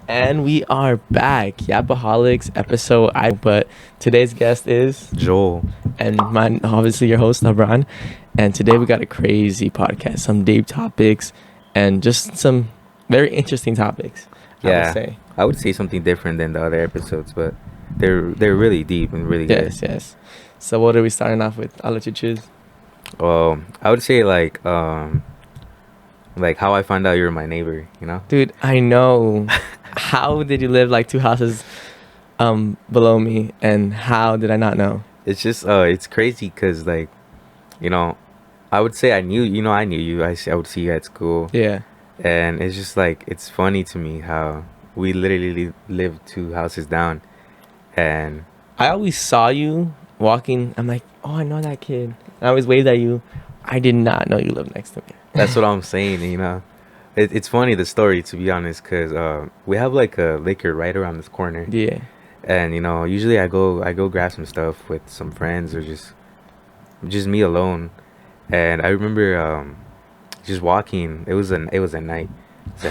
And we are back, Yapaholics episode. But today's guest is Joel. and mine, obviously your host Abran. And today we got a crazy podcast, some deep topics, and just some very interesting topics. Yeah, I would say something different than the other episodes, but they're really deep and really good. Yes. So what are we starting off with? I'll let you choose. I would say like how I found out you're my neighbor. You know, Dude, I know. How did you live like two houses below me, and how did I not know? it's just it's crazy because like, you know, I would say I knew you. I would see you at school, Yeah. and it's just like it's funny to me how we literally live two houses down, and I always saw you walking. I'm like, oh, I know that kid. And I always waved at you. I did not know you lived next to me. that's what I'm saying. You know, it's funny the story, to be honest, because we have like a liquor right around this corner. Yeah. And you know, usually I go grab some stuff with some friends or just me alone. And I remember just walking. It was at night. It was at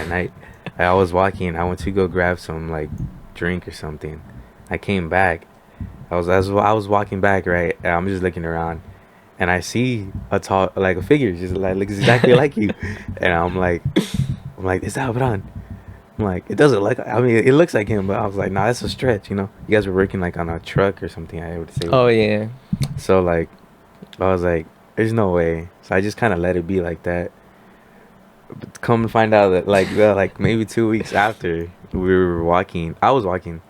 night. I was walking. I went to go grab some like drink or something. I came back. I was walking back, right, and I'm just looking around, and I see a tall, like, a figure just like looks exactly like you. And I'm like, is that Abraham? I'm like, it doesn't look. I mean, it looks like him, but I was like, nah, that's a stretch. You know, you guys were working like on a truck or something, I would say. Oh yeah. So like, I was like, there's no way. So I just kind of let it be like that. But come to find out that like maybe 2 weeks after we were walking, I was walking,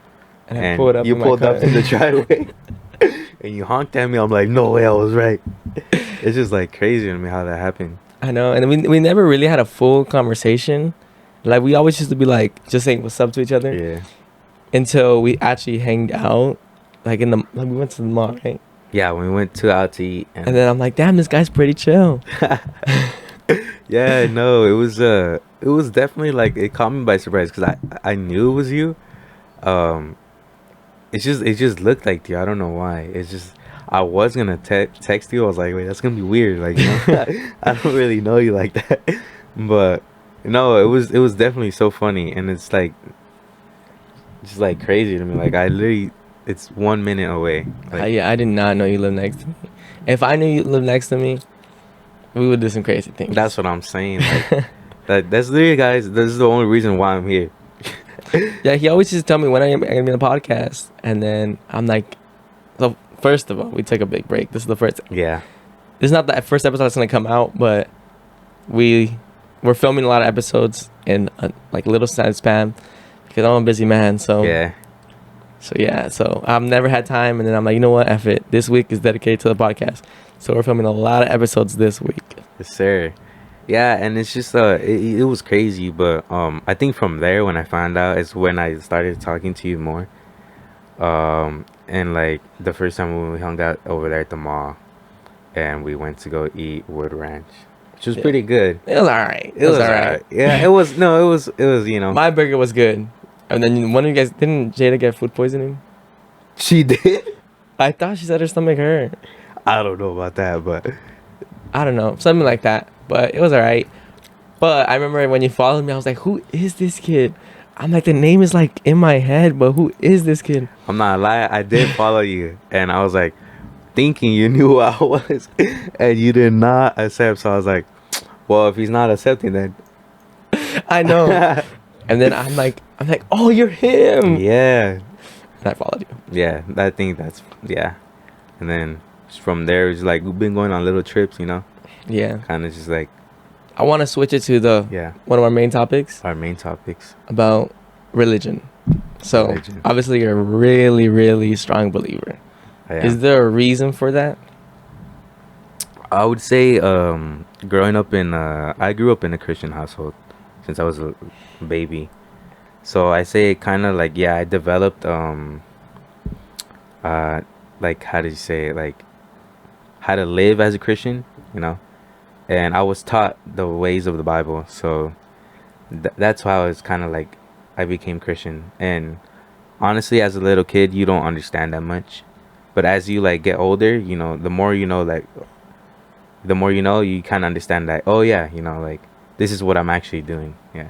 And I and pulled up. you in my pulled up car. to the driveway, and you honked at me. I'm like, no way, I was right. It's just like crazy to me how that happened. I know, and we never really had a full conversation. Like we always used to be like just saying what's up to each other Yeah. until we actually hanged out. Like we went to the mall, right? Yeah, when we went out to eat, And then I'm like, damn, this guy's pretty chill. yeah, no, it was definitely like it caught me by surprise because I knew it was you. It just looked like you. I don't know why. It's just I was gonna text you. I was like, wait, that's gonna be weird. Like, you know, I don't really know you like that, but no, it was definitely so funny, and it's like just like crazy to me. Like I literally, it's 1 minute away. Like, I did not know you lived next to me. If I knew you lived next to me, we would do some crazy things. that's what I'm saying. Like that's literally, guys. This is the only reason why I'm here. Yeah, he always used to tell me when I'm gonna be on the podcast, and then I'm like, so first of all, we took a big break. This is the first. Yeah. This is not the first episode that's gonna come out, but we're filming a lot of episodes in a like little time span because I'm a busy man. So Yeah. So I've never had time, and then I'm like, you know what, F it. This week is dedicated to the podcast, so we're filming a lot of episodes this week. Yes, sir. Yeah, and it's just it was crazy, but I think from there when I found out is when I started talking to you more. And like the first time when we hung out over there at the mall, and we went to go eat Wood Ranch, which was Yeah. pretty good. It was alright. It was alright. Yeah, it was you know. My burger was good, and then one of you guys didn't Jada get food poisoning? She did. I thought she said her stomach hurt. I don't know about that, but I don't know, something like that. But it was alright. But I remember when you followed me, I was like, who is this kid? I'm like, the name is like in my head, but who is this kid? I'm not lying. I did follow you, and I was like thinking you knew who I was, and you did not accept. So I was like, well, if he's not accepting, then I know. And then I'm like, oh, you're him. yeah. And I followed you. Yeah, I think that's, yeah. And then from there, it's like we've been going on little trips, you know, Yeah. kind of just like, I want to switch it to yeah, one of our main topics our main topics. about religion. So Religion. obviously you're a really, really strong believer. Yeah. Is there a reason for that? I would say, growing up I grew up in a Christian household since I was a baby. So I say kind of like, yeah, I developed, like, how did you say it? Like, how to live as a Christian, you know? And I was taught the ways of the Bible. So that's how it's kind of like I became Christian. And honestly, as a little kid, you don't understand that much. But as you like get older, you know, the more you know, like, you kind of understand that, oh yeah, you know, like, this is what I'm actually doing. Yeah.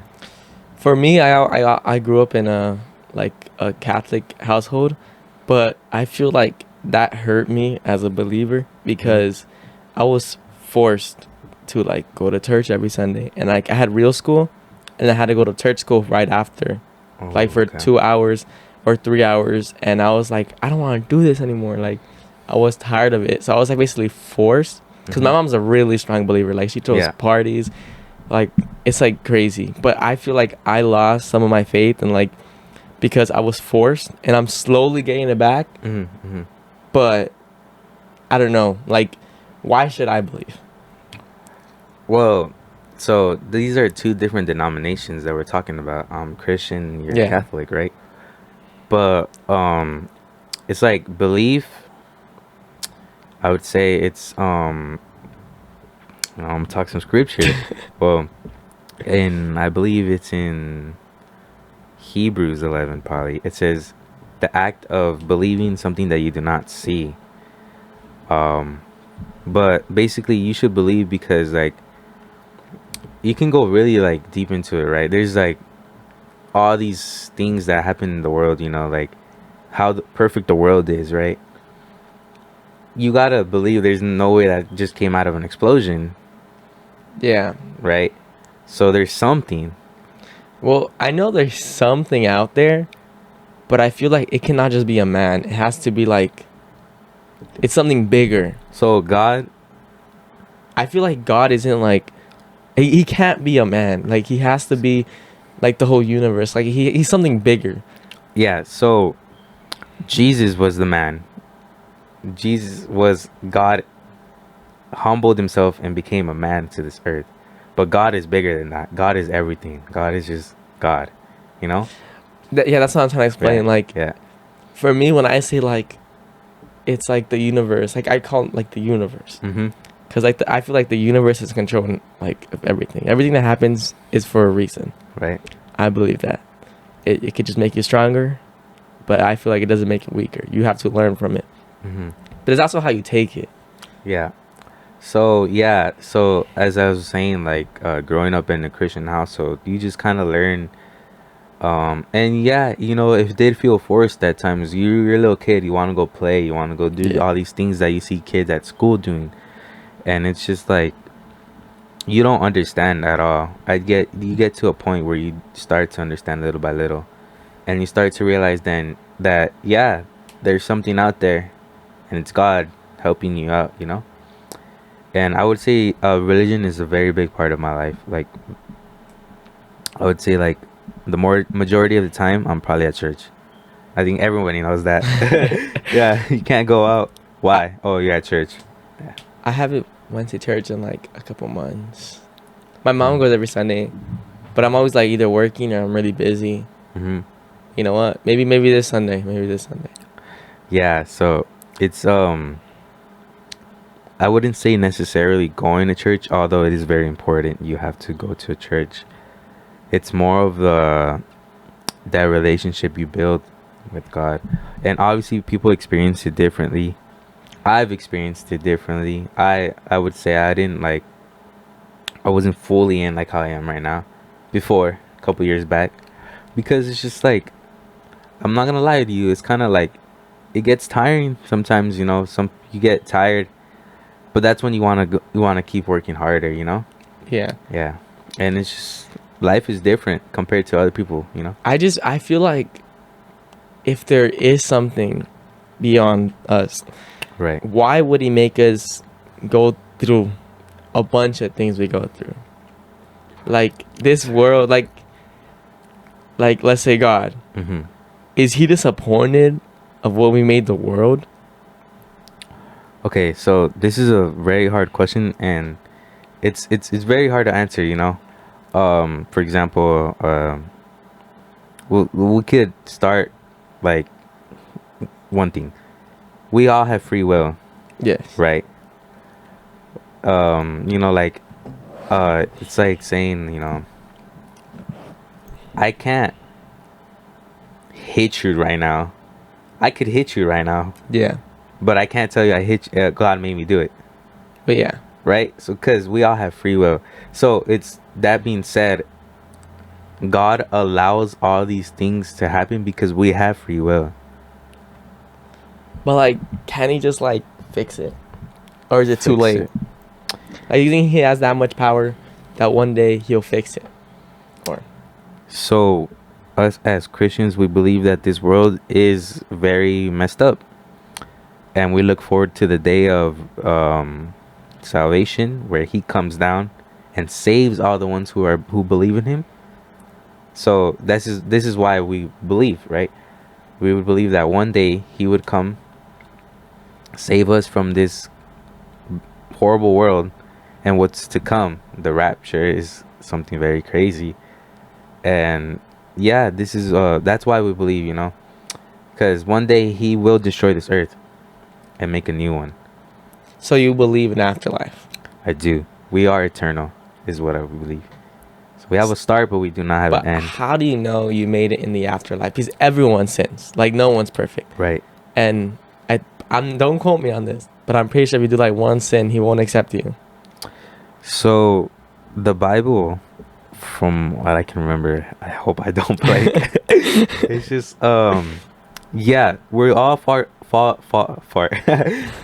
For me, I grew up in a Catholic household, but I feel like that hurt me as a believer Mhm. because I was forced to like go to church every Sunday, and like I had real school, and I had to go to church school right after, like Oh, for okay. 2 hours or 3 hours, and I was like, I don't want to do this anymore. Like, I was tired of it, so I was like basically forced. Cause my Mhm. mom's a really strong believer. Like she throws Yeah. parties, like it's like crazy. But I feel like I lost some of my faith and like because I was forced, and I'm slowly getting it back. Mhm. Mhm. But I don't know. Like, why should I believe? Well, so these are two different denominations that we're talking about. Christian, you're Yeah, Catholic, right? But it's like belief. I would say it's I'm talking some scripture. Well, and I believe it's in Hebrews 11 probably. It says the act of believing something that you do not see. Um, but basically you should believe because like you can go really like deep into it, right? There's like all these things that happen in the world, like how perfect the world is, right? You gotta believe there's no way that just came out of an explosion, yeah. right? So there's something. Well, I know there's something out there, but I feel like it cannot just be a man. It has to be like it's something bigger. So God, I feel like God isn't like he can't be a man. Like he has to be like the whole universe. Like he's something bigger. yeah. So Jesus was the man. Jesus was God, humbled himself and became a man to this earth. But God is bigger than that. God is everything. God is just God. You know? Yeah, that's what I'm trying to Yeah. explain. Like Yeah. for me, when I say like it's like the universe, like I call it like the universe, Mhm. because like I feel like the universe is controlling like of everything. Everything that happens is for a reason. Right. I believe that it could just make you stronger, but I feel like it doesn't make you weaker. You have to learn from it. Mhm. But it's also how you take it. Yeah. So yeah, so as I was saying, like growing up in a Christian household, you just kind of learn. And yeah, it did feel forced at times. You're a little kid, you want to go play, you want to go do Yeah. all these things that you see kids at school doing, and it's just like you don't understand at all. You get to a point where you start to understand little by little, and you start to realize then that yeah, there's something out there, and it's God helping you out. And I would say religion is a very big part of my life. Like I would say like the more majority of the time I'm probably at church. I think everybody knows that. Yeah, you can't go out. I, Why? Oh, you're at church. Yeah. I haven't went to church in like a couple months. My mom Mm. goes every Sunday, but I'm always like either working or I'm really busy. Mm-hmm. You know what? Maybe this Sunday. Maybe this Sunday. Yeah, so it's I wouldn't say necessarily going to church, although it is very important. You have to go to a church. It's more of that relationship you build with God. And obviously people experience it differently. I've experienced it differently. I would say I wasn't fully in like how I am right now before a couple years back because it's just like I'm not going to lie to you, it's kind of like it gets tiring sometimes, some you get tired, but that's when you want to keep working harder. Yeah. Yeah. And it's just life is different compared to other people. I feel like if there is something beyond us, Right. why would he make us go through a bunch of things we go through? Like this world, like let's say God, Mhm. is he disappointed of what we made the world? Okay, so this is a very hard question, and it's very hard to answer. For example, we could start like one thing. We all have free will, Yes. right? Like it's like saying, I can't hit you right now. I could hit you right now, Yeah. but I can't tell you I hit you. God made me do it. But yeah. Right? So, because we all have free will. So, it's that being said, God allows all these things to happen because we have free will. But like, can he just like fix it, or is it too Fix late? it. Like, you think he has that much power that one day he'll fix it? Or So, us as Christians, we believe that this world is very messed up, and we look forward to the day of salvation, where He comes down and saves all the ones who believe in Him. So this is why we believe, right? We would believe that one day He would come, save us from this horrible world, and what's to come. The rapture is something very crazy, and yeah, this is that's why we believe, because one day He will destroy this earth and make a new one. so you believe in afterlife? I do. We are eternal, is what I believe. So we have a start, but we do not have But an end. how do you know you made it in the afterlife? Because everyone sins. Like, no one's perfect. Right. And I'm don't quote me on this, but I'm pretty sure if you do like one sin, he won't accept you. So the Bible, from what I can remember, I hope I don't like. It's just yeah, we all fall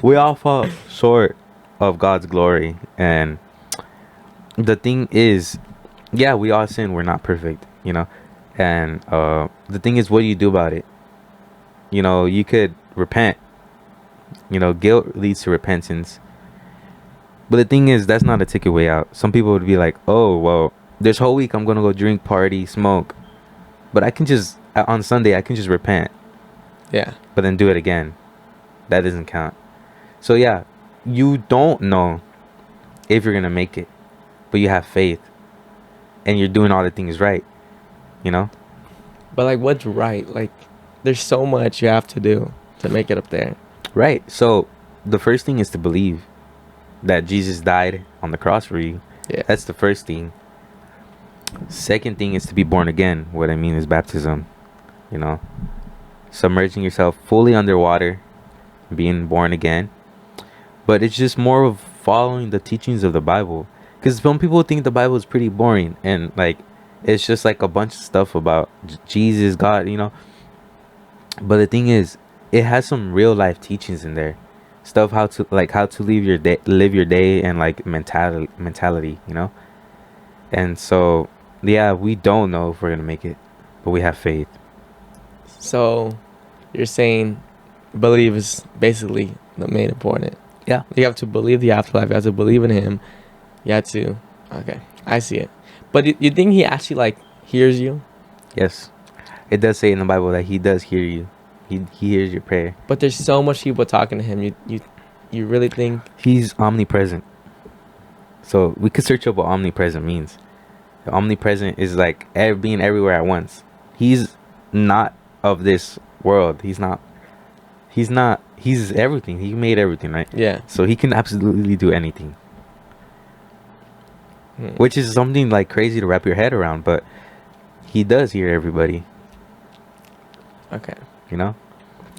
we all fall short of God's glory, and the thing is, yeah, we all sin. We're not perfect, and the thing is, what do you do about it? You could repent. Guilt leads to repentance. But the thing is, that's not a ticket way out. Some people would be like, oh, well, this whole week I'm going to go drink, party, smoke. But I can just, on Sunday, I can just repent. Yeah. But then do it again. That doesn't count. So yeah, you don't know if you're going to make it. But you have faith. And you're doing all the things right. But like, what's right? Like, there's so much you have to do to make it up there. Right. So the first thing is to believe that Jesus died on the cross for you. Yeah. That's the first thing. Second thing is to be born again. What I mean is baptism. Submerging yourself fully underwater, being born again. But it's just more of following the teachings of the Bible. Because some people think the Bible is pretty boring, and like it's just like a bunch of stuff about Jesus, God, But the thing is, it has some real life teachings in there. Stuff how to live your day, and like mentality, And so yeah, we don't know if we're gonna make it, but we have faith. So you're saying believe is basically the main important. Yeah. You have to believe the afterlife. You have to believe in him. You have to. Okay, I see it. But you think he actually like hears you? Yes, it does say in the Bible that He does hear you. He hears your prayer. But there's so much people talking to him. You really think? He's omnipresent. So we could search up what omnipresent means. Omnipresent is like being everywhere at once. He's not of this world. He's everything. He made everything, right? Yeah. So He can absolutely do anything. Hmm. Which is something like crazy to wrap your head around, but He does hear everybody, Okay.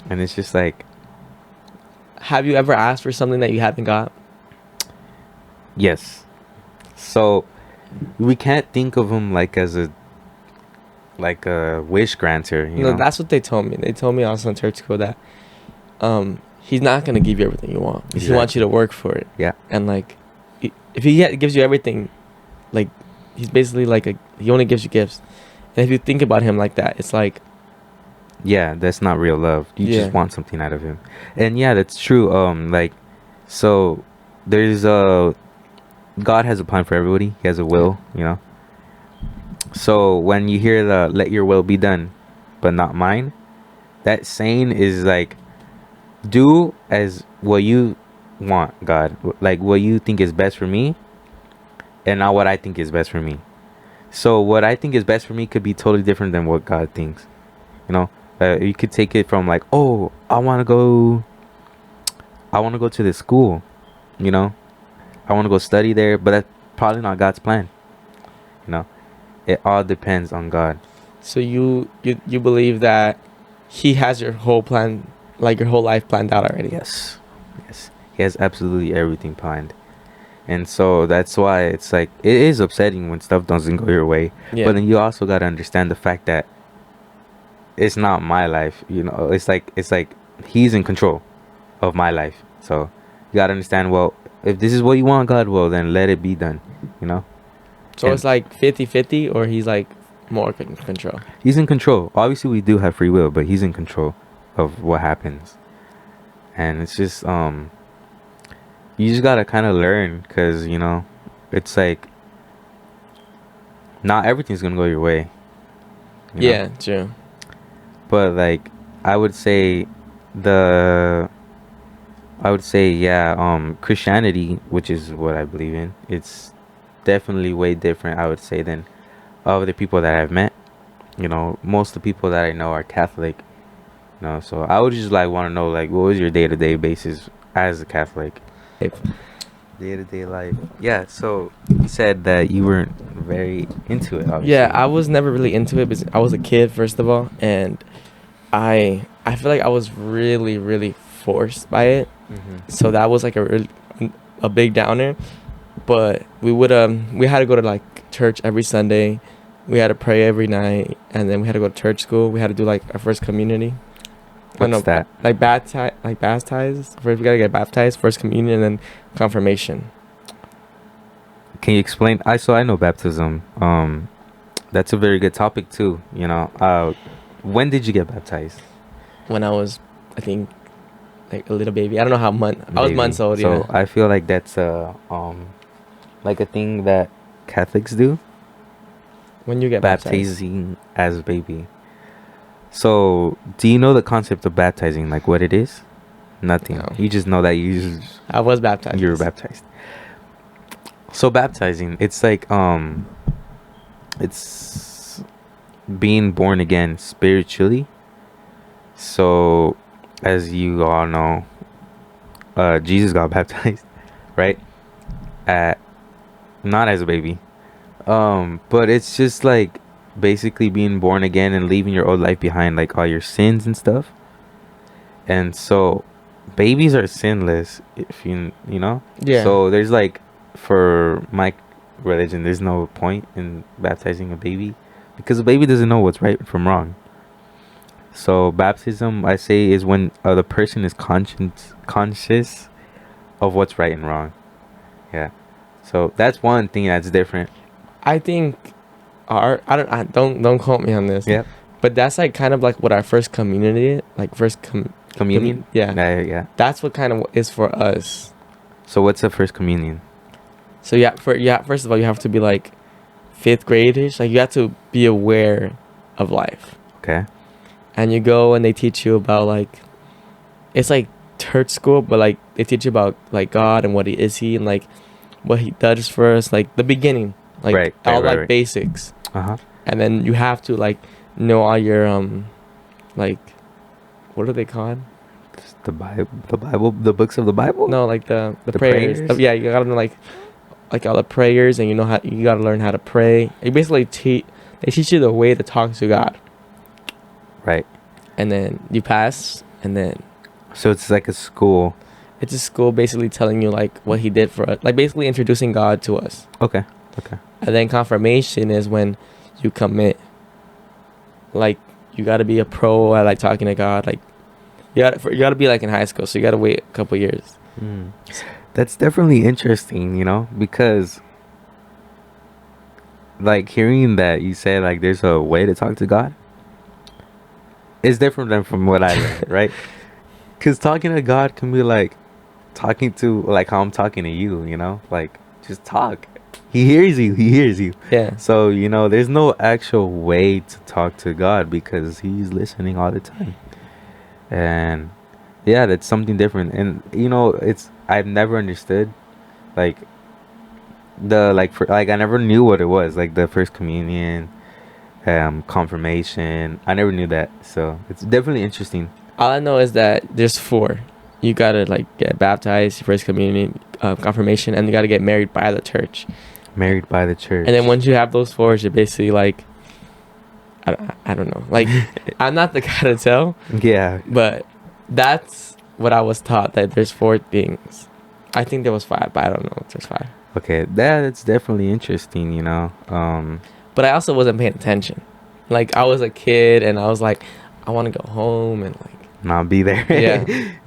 And it's just like, Have you ever asked for something that you haven't got? yes. So we can't think of Him like as a wish granter, No, that's what they told me. They told me also in church school that he's not gonna give you everything you want. He wants you to work for it. Yeah. And like, if he gives you everything, like he's basically like he only gives you gifts. And if you think about him like that, it's like, yeah, that's not real love. You Yeah. just want something out of Him. And yeah, that's true. So there's God has a plan for everybody. He has a will, So when you hear the "let your will be done, but not mine," that saying is like, do as what you want, God. Like what you think is best for me, and not what I think is best for me. So what I think is best for me could be totally different than what God thinks. You could take it from like, oh, I want to go to this school, I want to go study there, but that's probably not God's plan. It all depends on God. so you believe that he has your whole plan, like your whole life planned out already. Yes. He has absolutely everything planned. And so that's why it's like it is upsetting when stuff doesn't go your way. Yeah. But then you also got to understand the fact that it's not my life, you know. It's like he's in control of my life. So you got to understand, well, if this is what you want, God, well, then let it be done, you know. So And it's like 50-50, or he's like more in control. he's in control. Obviously we do have free will, but he's in control of what happens. And it's just you just got to kind of learn, cuz you know, it's like not everything's going to go your way. You know? Yeah, true. But like I would say the Christianity, which is what I believe in, it's definitely way different, I would say, than other people that I've met. You know, most of the people that I know are Catholic. You know, so I would just like want to know, like, what was your day-to-day basis as a Catholic? Day-to-day life. Yeah, so you said that you weren't very into it, obviously. Yeah, I was never really into it because I was a kid, first of all, and I feel like I was really, really forced by it. Mm-hmm. So that was like a big downer. But we had to go to like church every Sunday. We had to pray every night, and then we had to go to church school. We had to do like our first community. What's that? Like baptized. First, we gotta get baptized, first communion, and then confirmation. Can you explain? I know baptism. That's a very good topic too. You know, when did you get baptized? When I was, I think, like a little baby. I don't know how I was Maybe. months old. So Yeah. I feel like that's like a thing that Catholics do, When you get baptized. baptizing as a baby. So do you know the concept of baptizing, like what it is? Nothing. No. You just know that I was baptized. you were baptized. So baptizing, it's like it's being born again spiritually. So as you all know, Jesus got baptized, right? Not as a baby. But it's just like basically being born again and leaving your old life behind, like all your sins and stuff. And so babies are sinless, if you know. Yeah. So there's like, for my religion, there's no point in baptizing a baby because a baby doesn't know what's right from wrong. So baptism, I say, is when the person is conscious of what's right and wrong. Yeah. So that's one thing that's different. I think don't quote me on this. Yeah. But that's like kind of like what our first community, like first Communion. yeah. Yeah. That's what kind of is for us. So what's the first communion? So first of all, you have to be like 5th grade-ish. Like you have to be aware of life. Okay. And you go and they teach you about like, it's like church school, but like they teach you about like God and what he and like what he does for us, like the beginning, like right. Basics. Uh-huh. And then you have to like know all your like, what are they called? The Bible, the books of the Bible. No, like the prayers. Yeah, you gotta know like all the prayers, and you gotta learn how to pray. They basically they teach you the way to talk to God. Right. And then you pass, and then. So it's like a school. It's a school basically telling you like what he did for us, like basically introducing God to us. Okay. And then confirmation is when you commit. Like you gotta be a pro at like talking to God. Like you gotta be like in high school, so you gotta wait a couple years. That's definitely interesting, you know, because like hearing that you say like there's a way to talk to God. It's different than from what I learned, right? Because talking to God can be like talking to like how I'm talking to you, you know, like just talk. He hears you. Yeah. So, you know, there's no actual way to talk to God because he's listening all the time. And yeah, that's something different. And, you know, I've never understood like I never knew what it was, like the first communion, confirmation. I never knew that. So it's definitely interesting. All I know is that there's 4. You gotta like get baptized, first communion, confirmation, and you gotta get married by the church. Married by the church. And then once you have those 4, you're basically like, I don't know. Like, I'm not the guy to tell. Yeah. But that's what I was taught, that there's 4 things. I think there was 5, but I don't know if there's 5. Okay, that's definitely interesting, But I also wasn't paying attention. Like I was a kid and I was like, I want to go home and like not be there.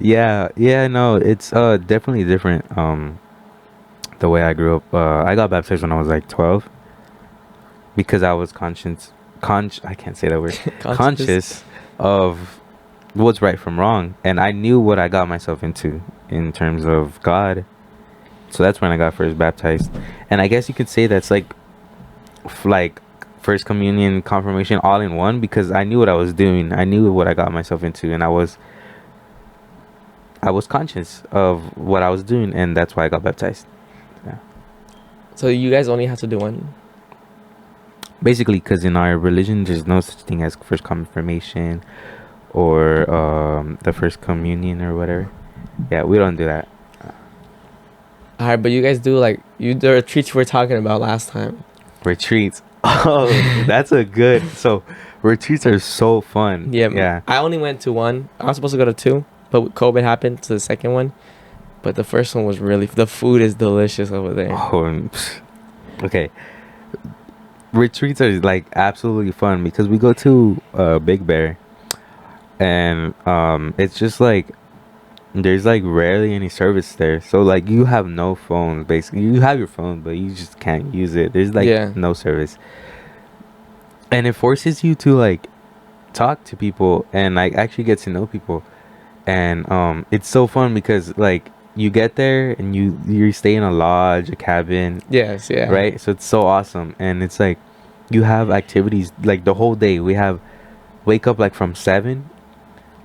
yeah. Yeah, no, it's definitely different. The way I grew up, I got baptized when I was like 12 because I was I can't say that word. Conscious of what's right from wrong, and I knew what I got myself into in terms of God. So that's when I got first baptized, and I guess you could say that's like first communion, confirmation, all in one, because I knew what I was doing. I knew what I got myself into, and I was conscious of what I was doing, and that's why I got baptized. Yeah. So you guys only have to do one? Basically, because in our religion, there's no such thing as first confirmation or the first communion or whatever. Yeah, we don't do that. All right, but you guys do like the retreats we were talking about last time. Retreats. Oh, that's a good. So retreats are so fun. Yeah. I only went to one. I was supposed to go to two, but COVID happened to the second one. But the first one was the food is delicious over there. Oh, okay. Retreats are like absolutely fun because we go to Big Bear, and it's just like there's like rarely any service there. So like you have no phone. Basically, you have your phone, but you just can't use it. There's like no service, and it forces you to like talk to people and like actually get to know people. And it's so fun because like you get there and you stay in a lodge, a cabin. Yes, yeah. Right? So it's so awesome. And it's like you have activities like the whole day. We have wake up like from 7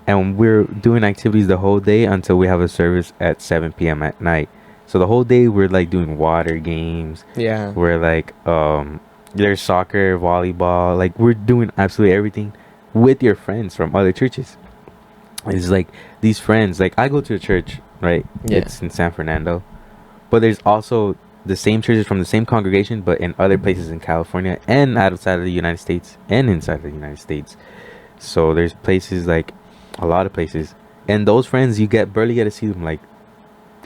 and we're doing activities the whole day until we have a service at 7 p.m. at night. So the whole day we're like doing water games. Yeah. We're like there's soccer, volleyball, like we're doing absolutely everything with your friends from other churches. It's like these friends, like I go to a church, right? Yeah. It's in San Fernando. But there's also the same churches from the same congregation, but in other places in California and outside of the United States and inside of the United States. So there's places like a lot of places. And those friends, you barely get to see them like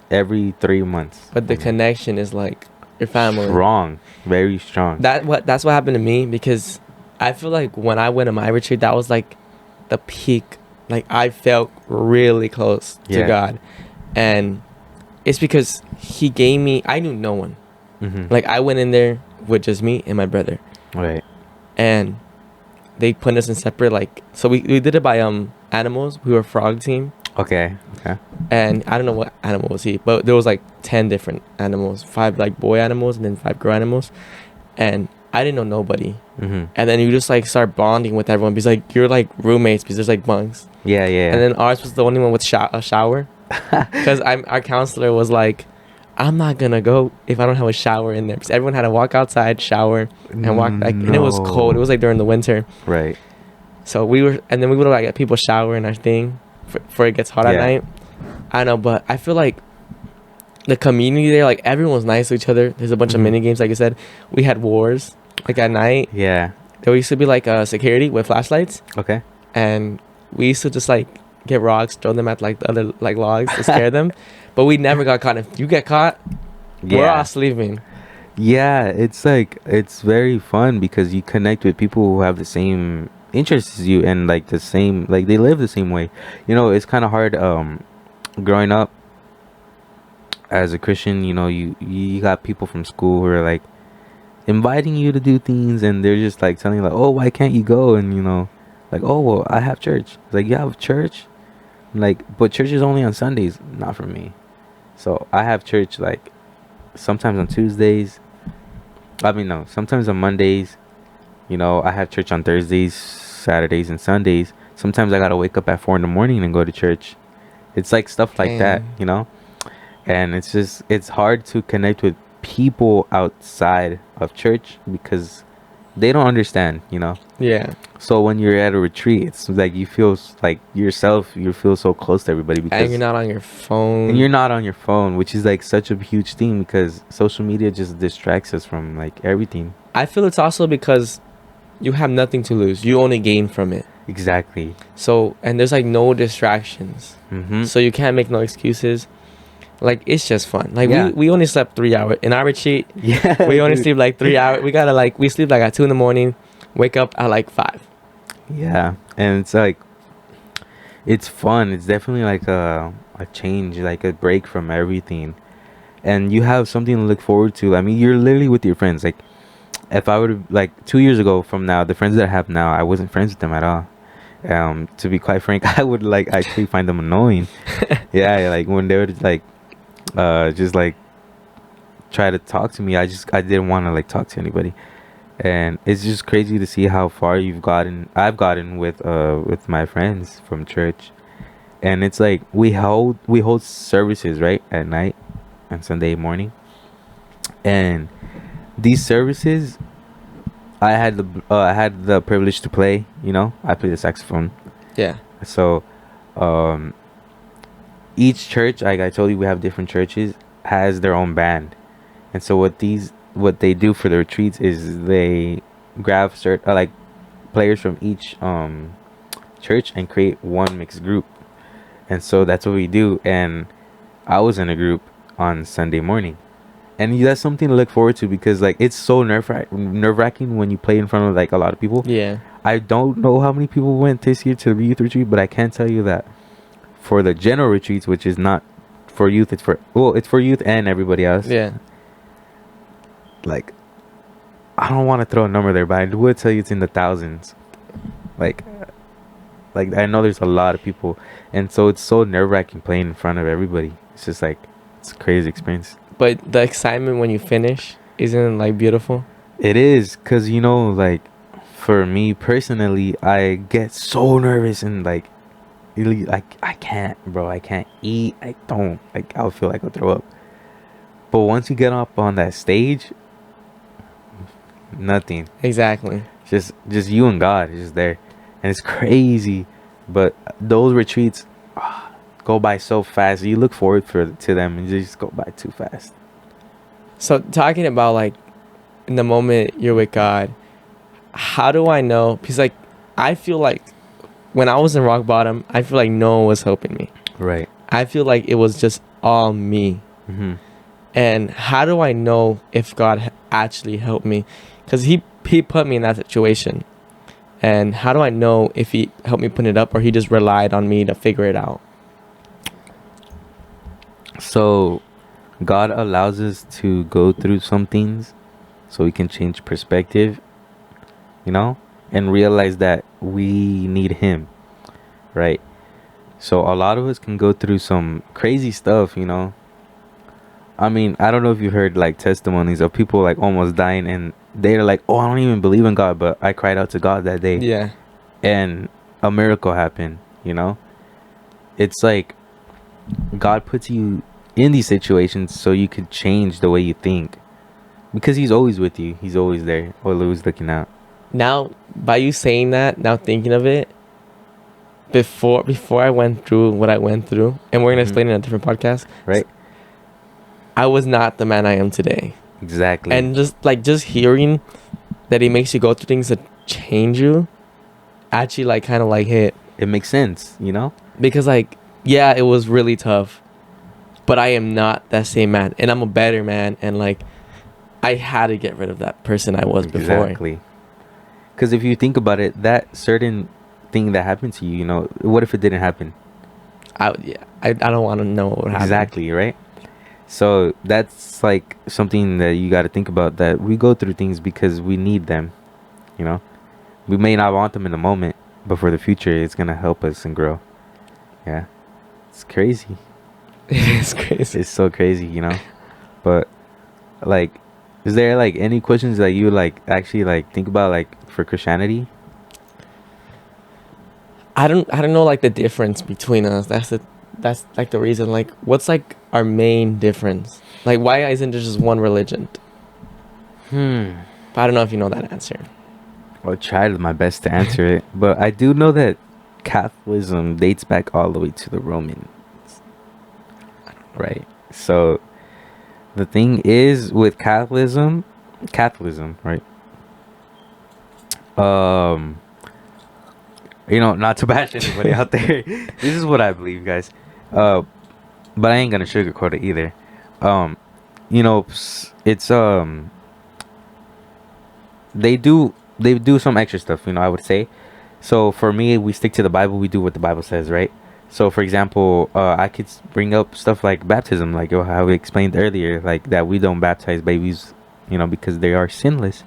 every 3 months. But the connection is like your family. Strong. Very strong. That's what happened to me because I feel like when I went to my retreat, that was like the peak. Like I felt really close to God, and it's because he gave me. I knew no one. Mm-hmm. Like I went in there with just me and my brother, right? And they put us in separate. Like so, we did it by animals. We were a frog team. Okay. And I don't know what animal was he, but there was like 10 different animals, 5 like boy animals and then 5 girl animals, and I didn't know nobody. Mm-hmm. And then you just like start bonding with everyone because like you're like roommates because there's like bunks. Yeah. And then ours was the only one with a shower because our counselor was like, I'm not gonna go if I don't have a shower in there because everyone had to walk outside, shower, and walk back. And it was cold. It was like during the winter. Right. So we would like get people shower in our thing before it gets hot at night. I know, but I feel like the community there, like everyone's nice to each other. There's a bunch of mini games, like I said. We had wars, like at night. Yeah. There used to be like security with flashlights. Okay. And we used to just like get rocks, throw them at like the other like logs to scare them. But we never got caught. If you get caught, we're all sleeping. Yeah, it's like it's very fun because you connect with people who have the same interests as you and like the same, like they live the same way. You know, it's kind of hard growing up as a Christian. You know, you got people from school who are like inviting you to do things and they're just like telling you like, oh, why can't you go? And you know, like, oh, well, I have church. It's like, you have church? Like, but church is only on Sundays. Not for me. So I have church like sometimes on Tuesdays. I mean, no, sometimes on Mondays. You know, I have church on Thursdays, Saturdays, and Sundays. Sometimes I gotta wake up at 4 a.m. and go to church. It's like stuff like that, you know? And it's hard to connect with people outside of church because they don't understand, you know? Yeah. So when you're at a retreat, it's like you feel like yourself, you feel so close to everybody because and you're not on your phone. And you're not on your phone, which is like such a huge thing because social media just distracts us from like everything. I feel it's also because you have nothing to lose. You only gain from it. Exactly. So, and there's like no distractions. Mm-hmm. So you can't make no excuses. Like it's just fun. Like Yeah. we only slept 3 hours in our retreat. Yeah. We only dude. sleep like 3 hours. We gotta like we sleep like at 2 in the morning, wake up at like 5. Yeah, and it's like it's fun. It's definitely like a change, like a break from everything, and you have something to look forward to. I mean, you're literally with your friends. Like, if I would have like 2 years ago from now, the friends that I have now, I wasn't friends with them at all. To be quite frank, I would like actually find them annoying. Yeah, like when they would like just like try to talk to me, I didn't want to like talk to anybody. And it's just crazy to see how far I've gotten with my friends from church. And it's like we hold services right at night on Sunday morning, and these services I had the privilege to play. I play the saxophone. Yeah. So um each church, like I told you, we have different churches, has their own band. And so what they do for the retreats is they grab like players from each church and create one mixed group. And so that's what we do. And I was in a group on Sunday morning. And that's something to look forward to, because like it's so nerve-wracking when you play in front of like a lot of people. Yeah. I don't know how many people went this year to the youth retreat, but I can tell you that for the general retreats, which is not for youth, it's for youth and everybody else. Yeah. Like, I don't want to throw a number there, but I would tell you it's in the thousands. Like I know there's a lot of people, and so it's so nerve-wracking playing in front of everybody. It's just like it's a crazy experience. But the excitement when you finish isn't it, like beautiful? It is, cause like for me personally, I get so nervous and like really like I can't, bro. I can't eat. I don't like. I'll feel like I'll throw up. But once you get up on that stage, nothing. Exactly. Just you and God is just there, and it's crazy. But those retreats go by so fast. You look forward to them, and they just go by too fast. So talking about like in the moment you're with God, how do I know? Because like I feel like when I was in rock bottom, I feel like no one was helping me. Right. I feel like it was just all me. Mm-hmm. And how do I know if God actually helped me? Because he put me in that situation. And how do I know if he helped me put it up, or he just relied on me to figure it out? So God allows us to go through some things so we can change perspective, and realize that we need him, right? So a lot of us can go through some crazy stuff, I mean, I don't know if you heard like testimonies of people like almost dying, and they're like, oh, I don't even believe in God, but I cried out to God that day. Yeah. And a miracle happened. It's like God puts you in these situations so you could change the way you think, because he's always with you. He's always there, always looking out. Now, by you saying that, now thinking of it, before I went through what I went through, and we're gonna explain it in a different podcast, right? I was not the man I am today. Exactly. And just hearing that he makes you go through things that change you, actually like kind of like hit. It makes sense, Because like, yeah, it was really tough, but I am not that same man, and I'm a better man, and like, I had to get rid of that person I was before. Exactly. Because if you think about it, that certain thing that happened to you, what if it didn't happen? I don't want to know what would happen. Exactly, right? So that's like something that you got to think about, that we go through things because we need them. We may not want them in the moment, but for the future, it's going to help us and grow. Yeah. It's crazy. It is crazy. It's so crazy, But like, is there like any questions that you like actually like think about like for Christianity? I don't know like the difference between us. That's like the reason. Like, what's like our main difference? Like, why isn't there just one religion? But I don't know if you know that answer. I'll try my best to answer it, but I do know that Catholicism dates back all the way to the Romans, right? So the thing is with Catholicism, right? Not to bash anybody out there. This is what I believe, guys. but I ain't gonna sugarcoat it either. Um, it's they do some extra stuff. I would say. So for me, we stick to the Bible. We do what the Bible says, right? So for example, I could bring up stuff like baptism, like how we explained earlier, like that we don't baptize babies, because they are sinless.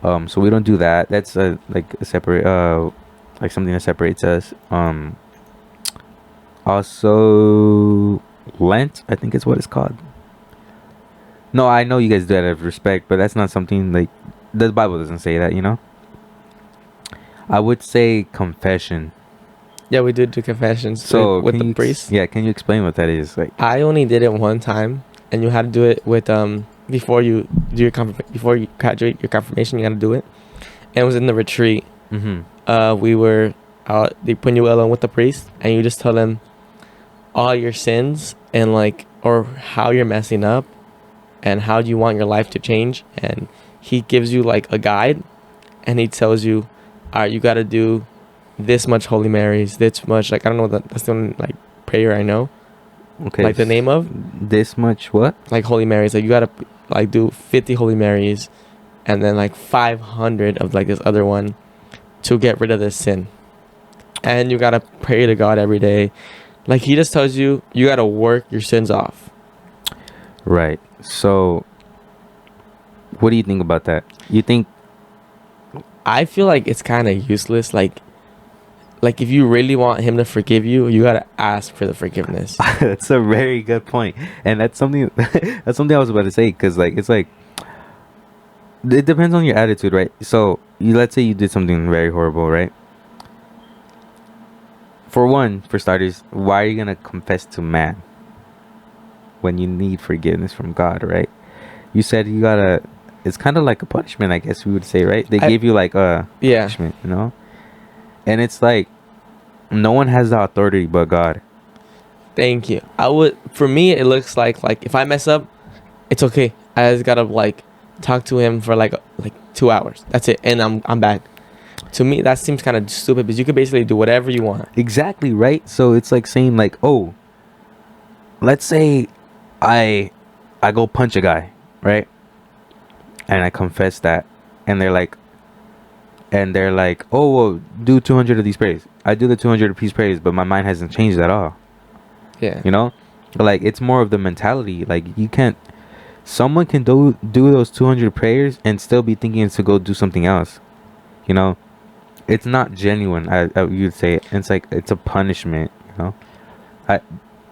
So we don't do that. That's like a separate, like something that separates us. Also, Lent, I think is what it's called. No, I know you guys do that out of respect, but that's not something like the Bible doesn't say that. I would say confession. Yeah, we did do confessions So with the priest. yeah, can you explain what that is? Like, I only did it one time, and you had to do it with before you do your before you graduate your confirmation, you got to do it. And it was in the retreat. We were out. They put you along with the priest, and you just tell him all your sins and like or how you're messing up, and how do you want your life to change. And he gives you like a guide, and he tells you, all right, you got to do this much Holy Marys, this much, like, I don't know, that's the only, like, prayer I know. Okay. Like, the name of? This much what? Like, Holy Marys. Like, you got to, like, do 50 Holy Marys and then, like, 500 of, like, this other one to get rid of this sin. And you got to pray to God every day. Like, he just tells you, you got to work your sins off. Right. So, what do you think about that? You think... I feel like it's kind of useless. Like if you really want him to forgive you, you gotta ask for the forgiveness. That's a very good point, and that's something I was about to say, because like it's like it depends on your attitude, right? So let's say you did something very horrible, right? For starters, why are you gonna confess to man when you need forgiveness from God, right? You said you gotta. It's kind of like a punishment, I guess we would say, right? They gave you like a punishment, and it's like no one has the authority but God. Thank you. For me, it looks like if I mess up, it's okay. I just gotta like talk to him for like 2 hours. That's it, and I'm back. To me, that seems kind of stupid, because you could basically do whatever you want. Exactly, right? So it's like saying like, oh, let's say I go punch a guy, right? And I confess that, and they're like, oh, well, do 200 of these prayers. I do the 200 of these prayers, but my mind hasn't changed at all. Yeah. Like, it's more of the mentality. Like, you can't. Someone can do those 200 prayers and still be thinking to go do something else. It's not genuine. You'd say it's like it's a punishment.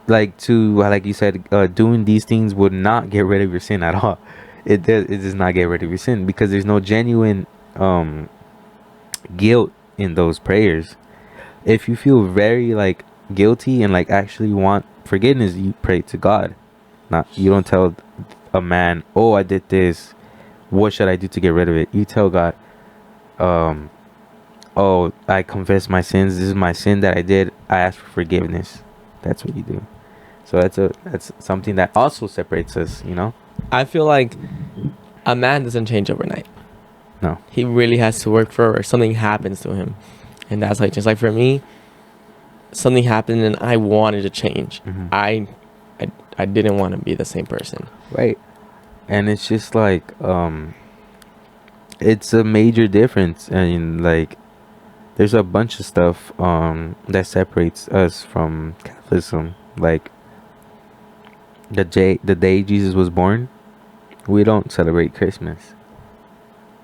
Like you said, doing these things would not get rid of your sin at all. It does not get rid of your sin, because there's no genuine guilt in those prayers. If you feel very like guilty and like actually want forgiveness, you pray to God. You don't tell a man, oh, I did this, what should I do to get rid of it? You tell God, oh, I confess my sins, this is my sin that I did, I ask for forgiveness. That's what you do. So that's something that also separates us. I feel like a man doesn't change overnight. No. He really has to work for it, or something happens to him. And that's like, just like for me, something happened and I wanted to change. Mm-hmm. I didn't want to be the same person. Right. And it's just like, it's a major difference. And like, there's a bunch of stuff that separates us from Catholicism. Like, the day Jesus was born, we don't celebrate Christmas,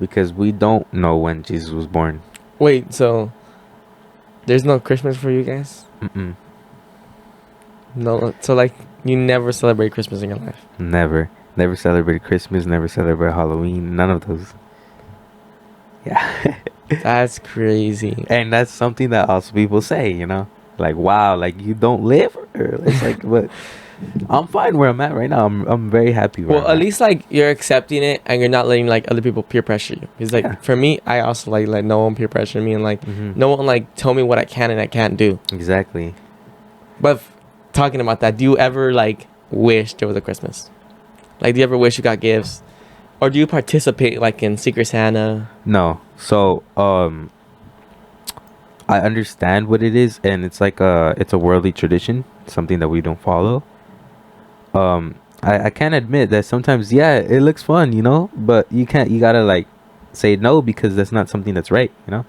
because we don't know when Jesus was born. Wait, so there's no Christmas for you guys? Mm-mm. No, so like you never celebrate Christmas in your life? Never celebrate Christmas, never celebrate Halloween, none of those. Yeah. That's crazy. And that's something that also people say, like, wow, like you don't live, or it's like, but I'm fine where I'm at right now. I'm very happy. Well, at least like you're accepting it, and you're not letting like other people peer pressure you. Because like for me, I also like let no one peer pressure me, and like no one like tell me what I can and I can't do. Exactly. But talking about that, do you ever like wish there was a Christmas? Like, do you ever wish you got gifts, or do you participate like in Secret Santa? No. So I understand what it is, and it's like it's a worldly tradition, something that we don't follow. I can't admit that sometimes, yeah, it looks fun, you know, but you gotta like say no because that's not something that's right, you know.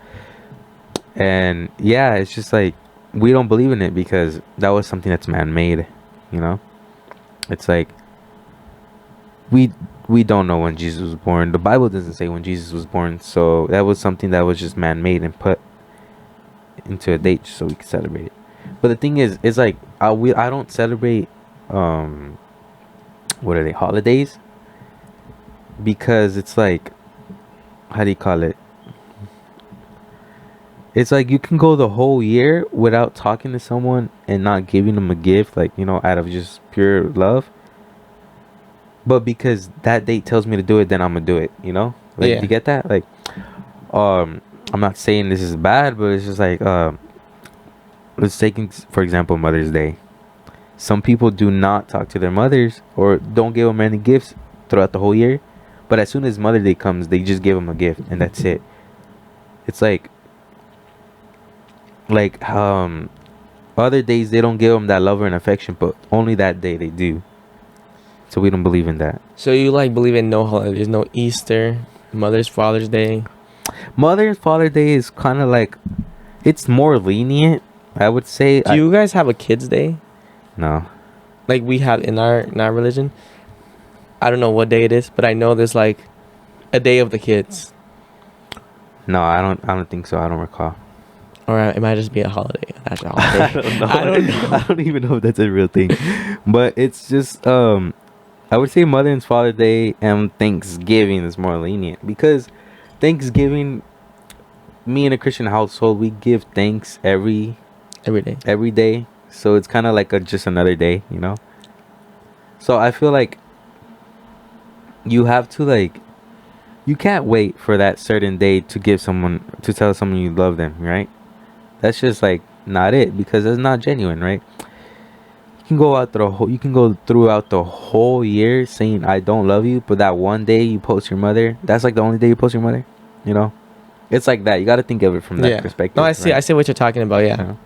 And yeah, it's just like we don't believe in it because that was something that's man-made, you know. It's like we we don't know when Jesus was born. The Bible doesn't say when Jesus was born, so that was something that was just man-made and put into a date so we could celebrate it. But the thing is, it's like I don't celebrate um what are they, holidays, because it's like, how do you call it? It's like you can go the whole year without talking to someone and not giving them a gift, like, you know, out of just pure love. But because that date tells me to do it, then I'm gonna do it. You know, like, Yeah. you get that? Like, I'm not saying this is bad, but it's just like, let's take for example Mother's Day. Some people do not talk to their mothers or don't give them any gifts throughout the whole year, but as soon as Mother Day comes, they just give them a gift and that's it. It's like other days they don't give them that love and affection, but only that day they do. So we don't believe in that. So you like believe in no holidays, no Easter, Mother's Father's Day. Mother's Father Day is kind of like, it's more lenient, I would say. Do you guys have a kids' day? No. Like we have in our religion. I don't know what day it is, but I know there's like a day of the kids. No, I don't think so. I don't recall. Or it might just be a holiday. That's a holiday. I don't know. I don't know. I don't even know if that's a real thing. But it's just I would say Mother and Father Day and Thanksgiving is more lenient, because Thanksgiving, me in a Christian household, we give thanks Every day. every day. So it's kind of like just another day, you know? So I feel like you have to, like, you can't wait for that certain day to to tell someone you love them, right? That's just like not it, because it's not genuine, right? You can go throughout the whole year saying I don't love you, but that one day you post your mother, that's like the only day you post your mother, you know? It's like that. You got to think of it from that perspective. No, I see. Right? I see what you're talking about. Yeah. You know?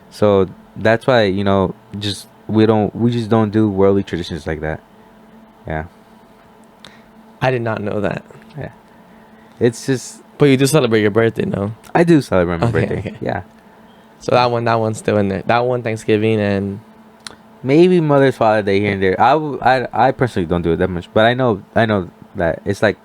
So that's why, you know, we just don't do worldly traditions like that. Yeah. I did not know that. Yeah. It's just, But you do celebrate your birthday, no? I do celebrate my Okay, birthday. okay. Yeah. So that one's still in there. That one, Thanksgiving, and Maybe Mother's Father Day here and there. I personally don't do it that much, but I know that it's like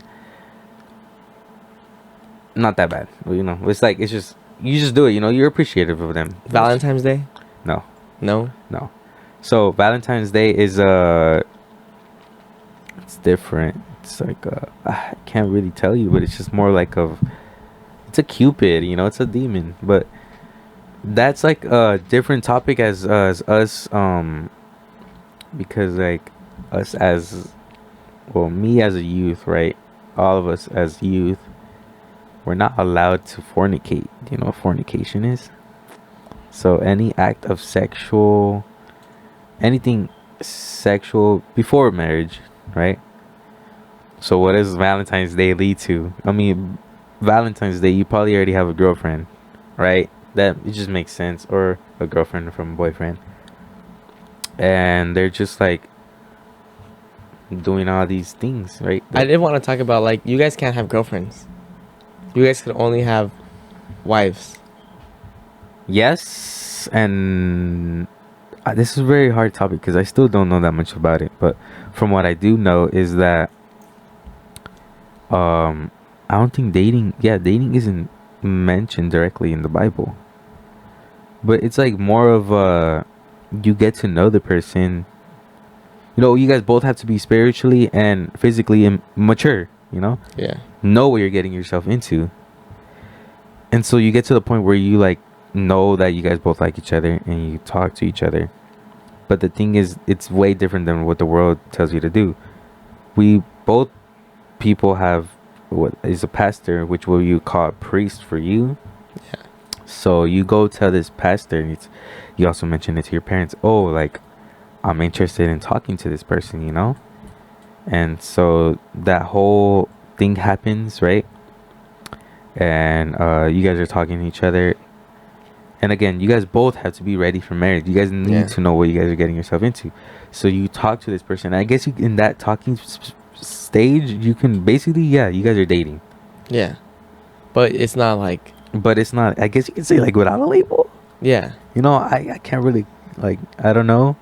not that bad. You know, it's like, it's just, you just do it. You know, you're appreciative of them. Valentine's Day. No, No. no. So Valentine's Day is it's different. It's like I can't really tell you, but it's just more like it's a Cupid. You know, it's a demon, but that's like a different topic as us, because like us as, well, me as a youth, right? All of us as youth, we're not allowed to fornicate. Do you know what fornication is? So any act of anything sexual before marriage, right? So what does Valentine's Day lead to? I mean, Valentine's Day, you probably already have a girlfriend, right? That, it just makes sense, or a girlfriend from a boyfriend, and they're just like doing all these things, right? I did want to talk about, like, you guys can't have girlfriends. You guys could only have wives. Yes, and this is a very hard topic because I still don't know that much about it. But from what I do know is that I don't think dating isn't mentioned directly in the Bible. But it's like more of you get to know the person. You know, you guys both have to be spiritually and physically mature, you know? Yeah. Know what you're getting yourself into. And so you get to the point where you like know that you guys both like each other and you talk to each other. But the thing is, it's way different than what the world tells you to do. We both people have what is a pastor, which will you call a priest for you. Yeah. So you go tell this pastor, and you also mention it to your parents. Oh, like, I'm interested in talking to this person, you know? And so that whole thing happens, right? And you guys are talking to each other. And again, you guys both have to be ready for marriage. You guys need to know what you guys are getting yourself into. So you talk to this person. I guess in that talking stage, you can basically, you guys are dating. Yeah. But it's not like... But it's not, I guess you can say, like, without a label. Yeah. You know, I can't really, like, I don't know.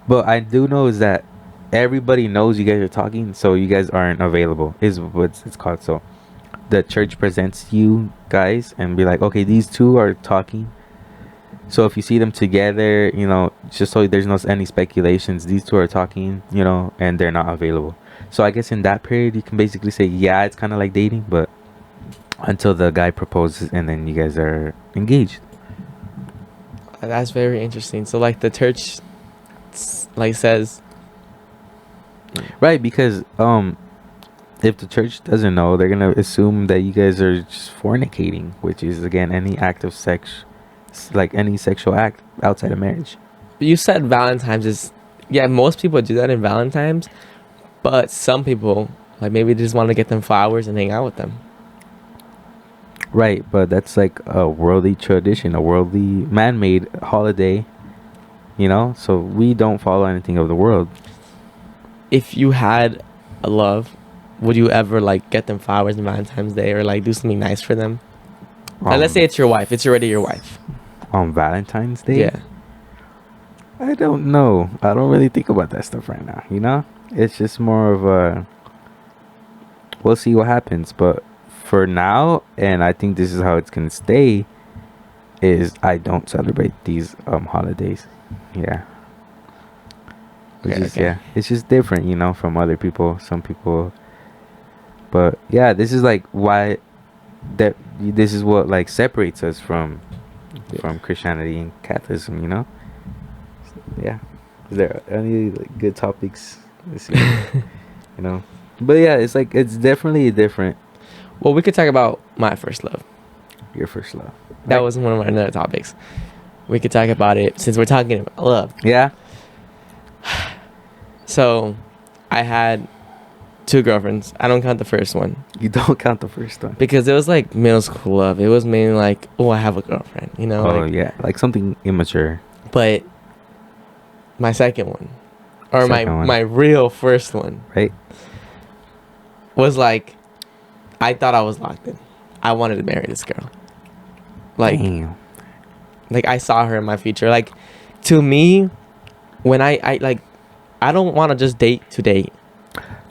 But I do know is that everybody knows you guys are talking, so you guys aren't available, is what it's called. So the church presents you guys and be like, okay, these two are talking. So if you see them together, you know, just so there's no any speculations, these two are talking, you know, and they're not available. So I guess in that period, you can basically say, yeah, it's kind of like dating, but until the guy proposes and then you guys are engaged. That's very interesting. So like the church, like, says, right? Because if the church doesn't know, they're gonna assume that you guys are just fornicating, which is again any act of sex, like any sexual act outside of marriage. You said Valentine's is, most people do that in Valentine's, but some people, like, maybe they just want to get them flowers and hang out with them. Right, but that's like a worldly tradition, a worldly man-made holiday, you know, so we don't follow anything of the world. If you had a love, would you ever, like, get them flowers on Valentine's Day, or like do something nice for them? Like, let's say it's your wife, it's already your wife on Valentine's Day. Yeah. I don't know, I don't really think about that stuff right now, you know. It's just more of a, we'll see what happens. But for now, and I think this is how it's gonna stay, is I don't celebrate these holidays. Yeah. It's just different, you know, from other people, some people. But yeah, this is like why that this is what like separates us from Christianity and Catholicism, you know. Yeah. Is there any like good topics this year? You know. But yeah, it's like it's definitely different. Well, we could talk about my first love. Your first love. That was one of my other topics. We could talk about it since we're talking about love. Yeah. So, I had 2 girlfriends. I don't count the first one. You don't count the first one? Because it was like middle school love. It was mainly like, oh, I have a girlfriend, you know? Oh, like, yeah. Like something immature. But my second one, or my real first one, right, was like, I thought I was locked in. I wanted to marry this girl. Like, damn. Like I saw her in my future. Like, to me, when I like, I don't want to just date to date.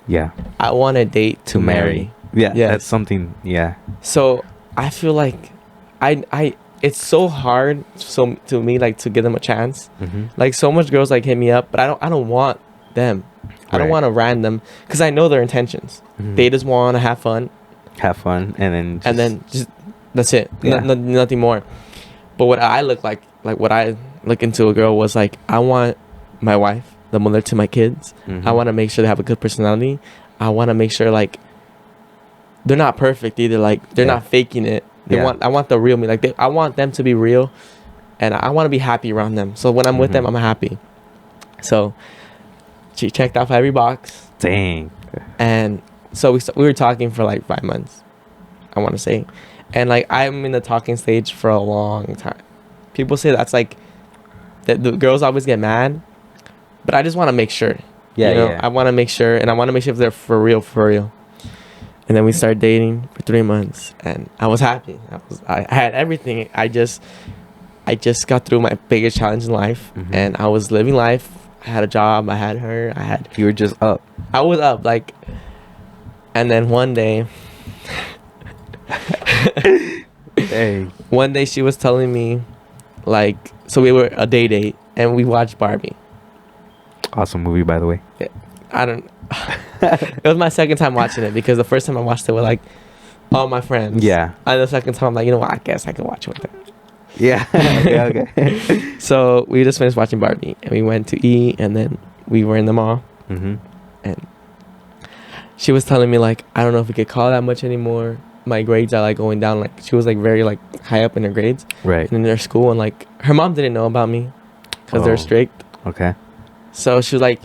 Yeah. I want to date to marry. Yeah. Yes. That's something. Yeah. So I feel like it's so hard to me, like, to give them a chance. Mm-hmm. Like, so much girls like hit me up, but I don't want them. I don't want to random, because I know their intentions. Mm-hmm. They just want to have fun, and then just that's it. Yeah. Nothing more. But what I look like what I look into a girl was like, I want my wife, the mother to my kids. Mm-hmm. I want to make sure they have a good personality. I want to make sure, like, they're not perfect either. Like, they're not faking it. I want the real me. Like, I want them to be real, and I want to be happy around them. So when I'm with them, I'm happy. So she checked off every box. Dang. And so we were talking for like 5 months, I want to say. And like, I'm in the talking stage for a long time. People say that's like, that the girls always get mad, but I just want to make sure. Yeah, you know? I want to make sure, and I want to make sure if they're for real. And then we started dating for 3 months, and I was happy. I had everything. I just got through my biggest challenge in life, and I was living life. I had a job. I had her. You were just up. I was up, like, and then one day, Dang. One day she was telling me, like, so we were a date, and we watched Barbie. Awesome movie, by the way. It was my second time watching it, because the first time I watched it with like all my friends. Yeah. And the second time I'm like, you know what, I guess I can watch it with her. Yeah. Okay. So we just finished watching Barbie, and we went to eat, and then we were in the mall. And she was telling me, like, I don't know if we could call that much anymore. My grades are like going down. Like, she was like very like high up in her grades. Right. And in their school, and like her mom didn't know about me because they're strict. Okay. So she was like,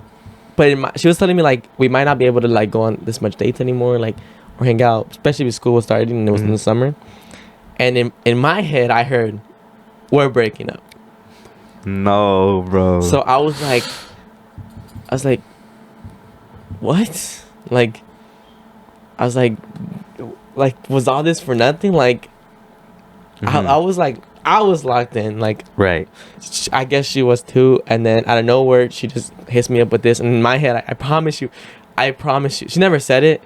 she was telling me, like, we might not be able to like go on this much dates anymore, like, or hang out, especially if school was starting and it was in the summer. And in my head, I heard, we're breaking up. No, bro. So I was like, what? Like, I was like, was all this for nothing? Like, I was like, I was locked in. Like, right. I guess she was too. And then out of nowhere, she just hits me up with this. And in my head, I promise you, she never said it,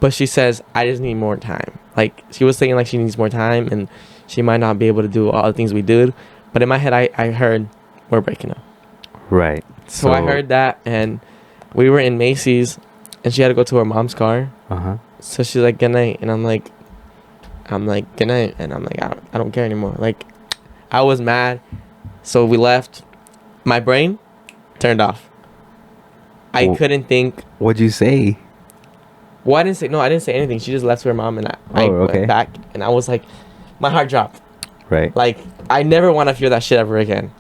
but she says, I just need more time. Like, she was saying like she needs more time and she might not be able to do all the things we did. But in my head, I heard we're breaking up. Right. So I heard that, and we were in Macy's, and she had to go to her mom's car. So she's like, good night. And I'm like, good night. And I'm like, I don't care anymore. Like, I was mad. So we left. My brain turned off. I couldn't think. What'd you say? Well, I didn't say anything. She just left to her mom, and I went back, and I was like, my heart dropped. Right. Like, I never want to feel that shit ever again.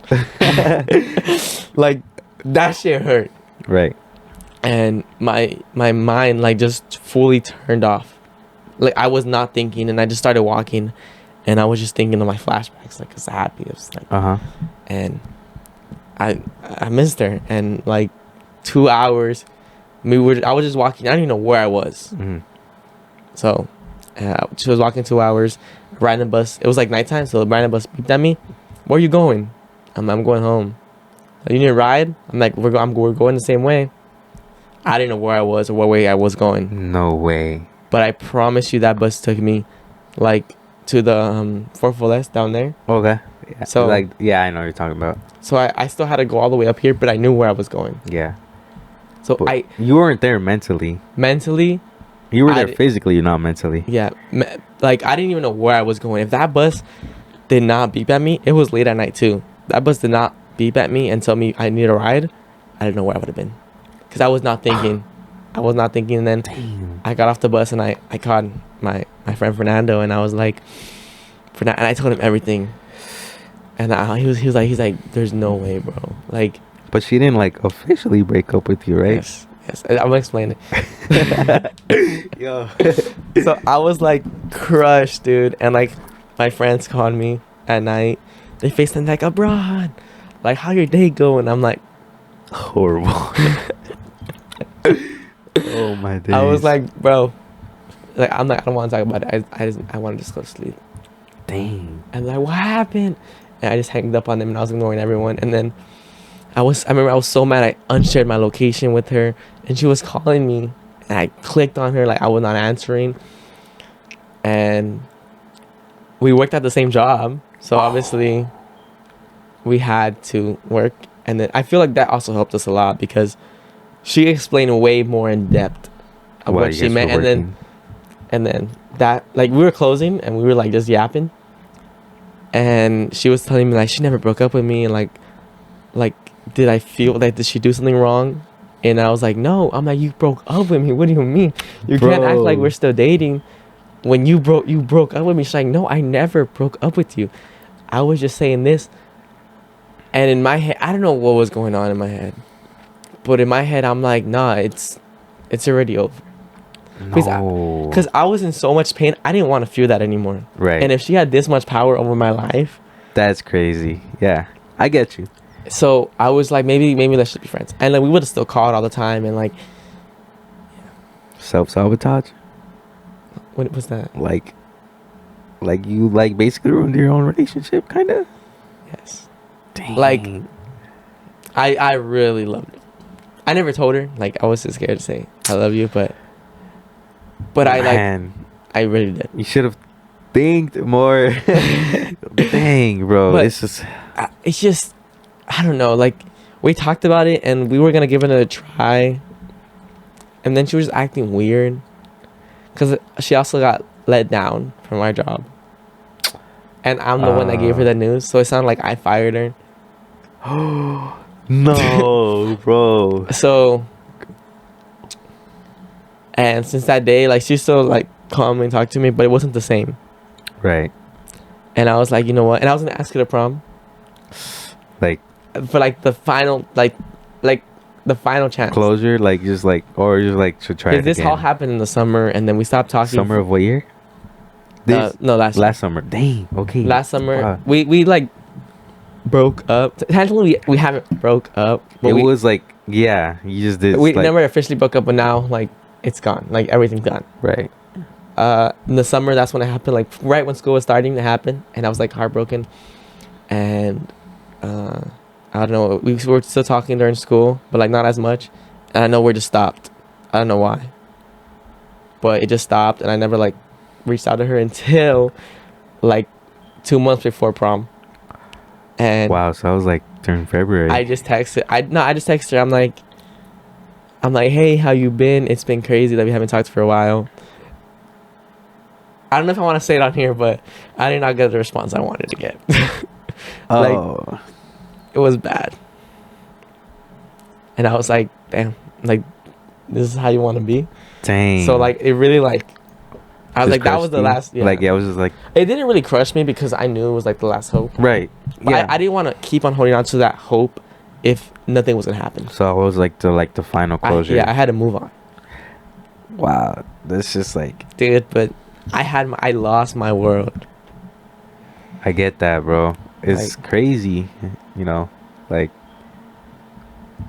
Like, that shit hurt. Right. And my mind, like, just fully turned off. Like, I was not thinking, and I just started walking, and I was just thinking of my flashbacks, like, cause happy. It was like, and I missed her, and like 2 hours, I was just walking. I didn't even know where I was. So, she was walking 2 hours, riding a bus. It was like nighttime, so riding a bus beeped at me. Where are you going? I'm going home. You need a ride? I'm like, we're going the same way. I didn't know where I was or what way I was going. No way. But I promise you that bus took me like to the Fort Feliz down there. Okay. Yeah. So like, yeah, I know what you're talking about. So I still had to go all the way up here, but I knew where I was going. Yeah. So but you weren't there mentally. Mentally. You were there physically, not mentally. Yeah. Like, I didn't even know where I was going. If that bus did not beep at me, it was late at night too. That bus did not beep at me and tell me I need a ride. I didn't know where I would have been. Because I was not thinking. And then I got off the bus and I called my friend Fernando, and I was like, and I told him everything. And he's like, there's no way, bro. Like, but she didn't like officially break up with you, right? Yes. I'm gonna explain it. Yo. So I was like crushed, dude. And like my friends called me at night. They FaceTimed like, abroad. Like, how your day going? I'm like, horrible. Oh my days. I was like, bro, like, I'm like, I don't want to talk about it. I want to just go to sleep. Dang. And like, what happened? And I just hanged up on them, and I was ignoring everyone. And then I remember I was so mad. I unshared my location with her, and she was calling me, and I clicked on her, like, I was not answering. And we worked at the same job, so obviously we had to work. And then I feel like that also helped us a lot, because she explained way more in depth of what she meant. And then that, like, we were closing and we were like just yapping, and she was telling me like she never broke up with me, and like did I feel like, did she do something wrong? And I was like, no. I'm like, you broke up with me. What do you mean? You can't act like we're still dating when you broke up with me. She's like, no, I never broke up with you. I was just saying this. And in my head, I don't know what was going on in my head, but in my head, I'm like, nah, it's already over. No. Because I was in so much pain, I didn't want to feel that anymore. Right. And if she had this much power over my life, that's crazy. Yeah, I get you. So I was like, maybe let's just be friends. And like, we would have still called all the time, and like, self-sabotage. What was that? Like you like basically ruined your own relationship, kind of. Yes. Dang. Like, I really loved her. I never told her. Like, I was too scared to say I love you, but I really did. You should have think more. Dang, bro. But it's just, I don't know. Like, we talked about it, and we were gonna give it a try, and then she was just acting weird, because she also got let down from our job, and I'm the one that gave her the news, so it sounded like I fired her. No, bro. So, and since that day, like, she still like called me and talked to me, but it wasn't the same. Right. And I was like, you know what? And I was gonna ask her to prom. Like, for like the final, like the final chance. Closure, like just like, or just like should try it this again. all happened in the summer, and then we stopped talking. Summer of what year? No, last summer. Dang. Okay. last summer. Wow. We like broke up. Technically, we haven't broke up. But It we was like, yeah, you just did. we like, never officially broke up, but now like it's gone. Like everything's gone. right. In the summer, that's when it happened. Like right when school was starting to happen, and I was like heartbroken. And I don't know. We were still talking during school, but like not as much. And I know we just stopped. I don't know why, but it just stopped, and I never like reached out to her until like 2 months before prom. And Wow. So I was like during February. I just texted. I just texted her. I'm like, hey, how you been? It's been crazy that we haven't talked for a while. I don't know if I want to say it on here, but I did not get the response I wanted to get. oh. It was bad. And I was like, damn, like, this is how you want to be? Dang. So, like, it really, like, I was Just like, that was crushed the you? last, yeah. Like, yeah, I was just like, It didn't really crush me because I knew it was, like, the last hope. right. But Yeah. I didn't want to keep on holding on to that hope if nothing was going to happen. So I was like the final closure. I had to move on. Wow. That's just like, Dude, but I lost my world. I get that, bro. It's Like- crazy, you know. Like,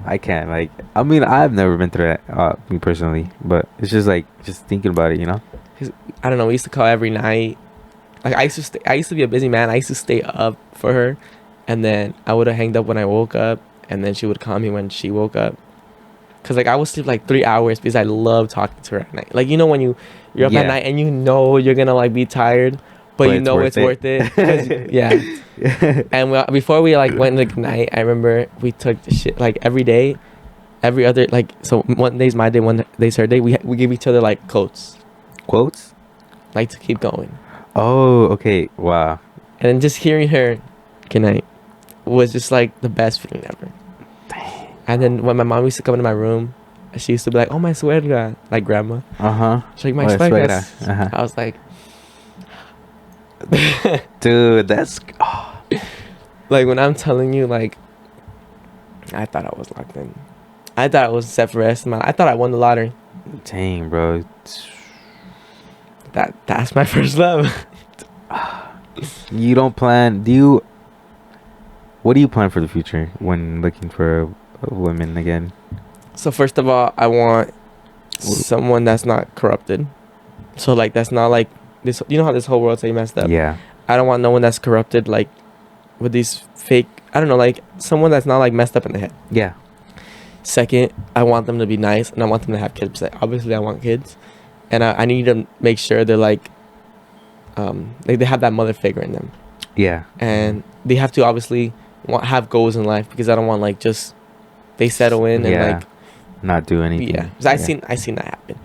I can't. Like, I mean, I've never been through that, me personally, but it's just like just thinking about it, you know. I don't know. We used to call every night. Like I used to be a busy man. I used to stay up for her, and then I would have hanged up when I woke up, and then she would call me when she woke up. Cause like I would sleep like 3 hours because I love talking to her at night. Like you know when you're up Yeah. at night and you know you're gonna like be tired, but you know it's worth it. 'Cause- yeah. And before we like went like night, I remember we took the shit like every day, every other like so one day's my day, one day's her day. We give each other like quotes, Quotes? like to keep going. Oh, okay. Wow. And then just hearing her good night was just like the best feeling ever. And then when my mom used to come into my room, she used to be like, "Oh my suegra," like grandma. Uh-huh. She's like, "My Oh, suegra." suegra. Uh-huh. I was like, Dude, that's like when I'm telling you, like, I thought I was locked in. I thought I was set for the rest of my life. I thought I won the lottery. dang, bro. That's my first love. You don't plan, what do you plan for the future when looking for a woman again? So first of all, I want someone that's not corrupted. So like that's not like this. You know how this whole world's so messed up. Yeah. I don't want no one that's corrupted, like with these fake. I don't know, like someone that's not like messed up in the head. Yeah. Second, I want them to be nice, and I want them to have kids. Obviously, I want kids, and I need to make sure they're like they have that mother figure in them, Yeah. and they have to obviously have goals in life because I don't want like just they settle in and Yeah. like Not do anything. yeah. 'Cause I seen that happen.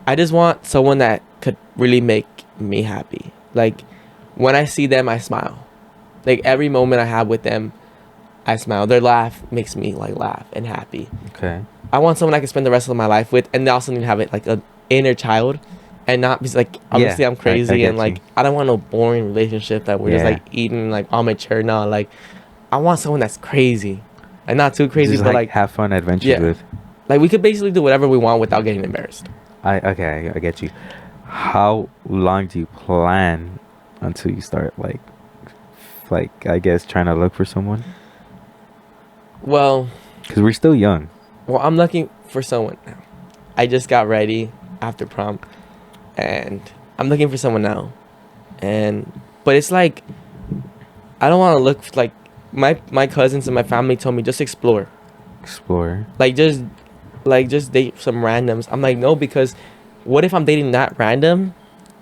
I just want someone that could really make me happy. Like when I see them, I smile. Like every moment I have with them, I smile. Their laugh makes me like laugh and happy. Okay. I want someone I can spend the rest of my life with, and they also need to have it like an inner child, and not be like obviously Yeah, I'm crazy get and like you. I don't want no boring relationship that we're just Yeah. like eating like all mature. No, like I want someone that's crazy, and not too crazy, Just but like like have fun adventures Yeah. with. like we could basically do whatever we want without getting embarrassed. I get you. How long do you plan until you start like I guess trying to look for someone? Well, Because we're still young. I'm looking for someone now. I just got ready after prom, and I'm looking for someone now, but it's like I don't want to look like my cousins and my family told me just explore. Explore. Like just date some randoms. I'm like, no, because what if I'm dating that random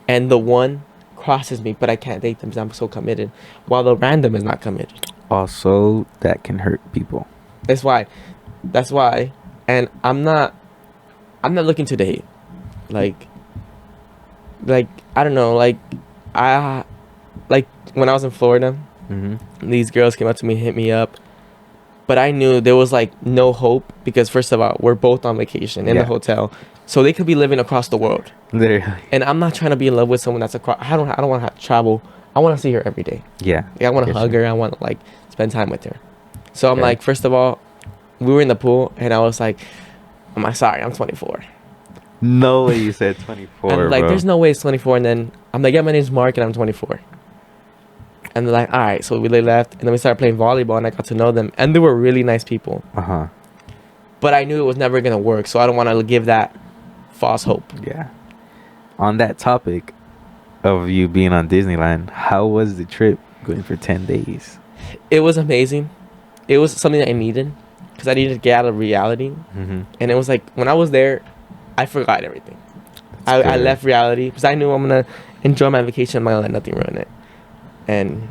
and the one crosses me, but I can't date them because I'm so committed, while the random is not committed. Also, that can hurt people. That's why, and I'm not looking to date. Like I don't know, like when I was in Florida, Mm-hmm. these girls came up to me, hit me up, but I knew there was like no hope because first of all, we're both on vacation in the Yeah. hotel, so they could be living across the world, Literally. and I'm not trying to be in love with someone that's across. I don't want to have to travel. I want to see her every day. Yeah. Like, I want to Get hug you. her. I want to like spend time with her. So I'm Okay. like, first of all, we were in the pool, and I was like, "I'm sorry, I'm 24." No way you said 24, And like, bro. there's no way it's 24. And then I'm like, yeah, my name's Mark and I'm 24. And they're like, all right. So they left, and then we started playing volleyball, and I got to know them, and they were really nice people. Uh-huh. But I knew it was never gonna work, so I don't want to give that false hope. Yeah. On that topic of you being on Disneyland, how was the trip going for 10 days? It was amazing. It was something that I needed, because I needed to get out of reality. Mm-hmm. And it was like, when I was there, I forgot everything. I left reality because I knew I'm gonna enjoy my vacation. I'm not gonna let nothing ruin it. And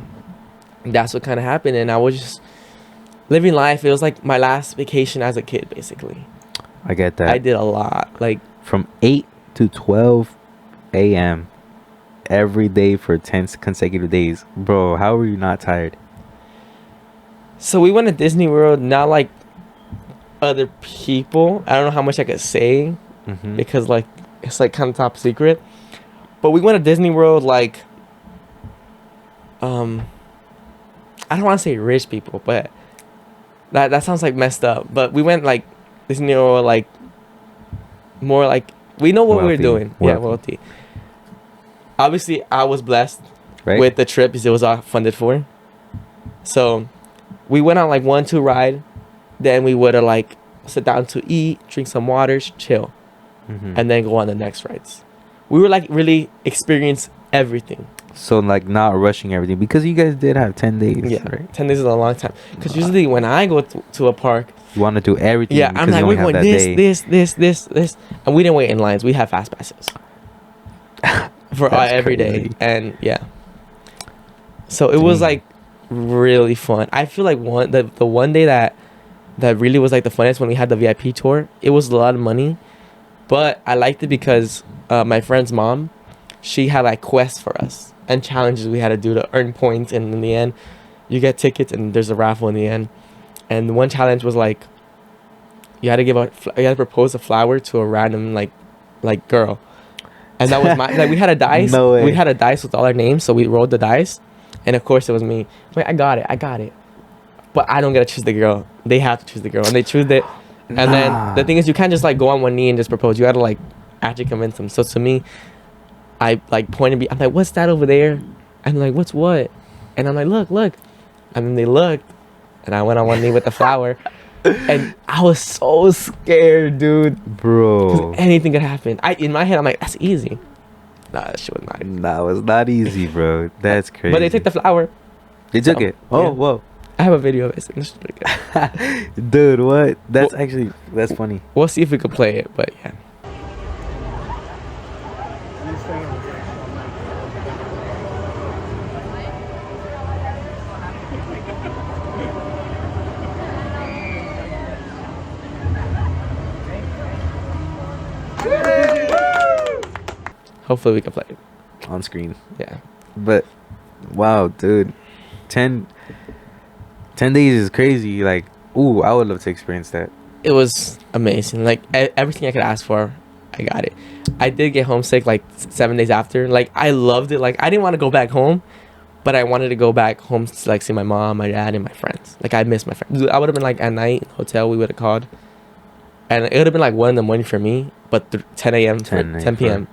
that's what kind of happened. And I was just living life. It was like my last vacation as a kid, basically. I get that. I did a lot. Like, from 8 to 12 a.m. every day for 10 consecutive days. Bro, how were you not tired? so we went to Disney World, not like other people. I don't know how much I could say Mm-hmm. because like it's like kind of top secret. But we went to Disney World like I don't want to say rich people, but that sounds like messed up. But we went like Disney World, like more like we know what we were Wealthy. doing. Yeah, wealthy. Obviously, I was blessed Right? with the trip because it was all funded for. So we went on like 1-2 ride, then we would have like sit down to eat, drink some waters, chill, Mm-hmm. and then go on the next rides. We were like really experience everything. So, like, not rushing everything because you guys did have 10 days, Yeah, right? 10 days is a long time. Because usually when I go to a park, You want to do everything. yeah, I'm because like, you we're only have going that this, day. this, and we didn't wait in lines. We had fast passes for That's every day, crazy. and yeah. So it was Dang. like really fun. I feel like the one day that really was like the funnest when we had the VIP tour. It was a lot of money, but I liked it because my friend's mom, she had like quests for us and challenges we had to do to earn points, and in the end, you get tickets and there's a raffle in the end. And one challenge was like, you had to you had to propose a flower to a random like girl, and that was my like we had a dice. No way. We had a dice with all our names, so we rolled the dice, and of course it was me. Wait, I got it. But I don't get to choose the girl. They have to choose the girl, and they choose it. And then Nah. the thing is, you can't just like go on one knee and just propose. You got to like actually convince them. So to me, I like pointed. I'm like, what's that over there? And they're like, what's what? And I'm like, look. And then they looked, and I went on one knee with the flower, and I was so scared, dude. Bro. Because anything could happen. In my head, I'm like, that's easy. Nah, that shit was not easy. That was not easy, bro. That's crazy. But they took the flower. They took so, it. Oh, yeah. whoa. I have a video of it. So it's pretty good. Dude, what? That's Well- actually, that's funny. We'll see if we can play it, but yeah. Hopefully we can play it. On screen. Yeah. But, wow, dude. 10 days is crazy. Like, ooh, I would love to experience that. It was amazing. Like everything I could ask for, I got it. I did get homesick like 7 days after. Like I loved it. Like I didn't want to go back home, but I wanted to go back home to like see my mom, my dad, and my friends. Like I missed my friends. I would have been like at night hotel. We would have called, and it would have been like 1 in the morning for me, but 10 a.m. for 10 p.m.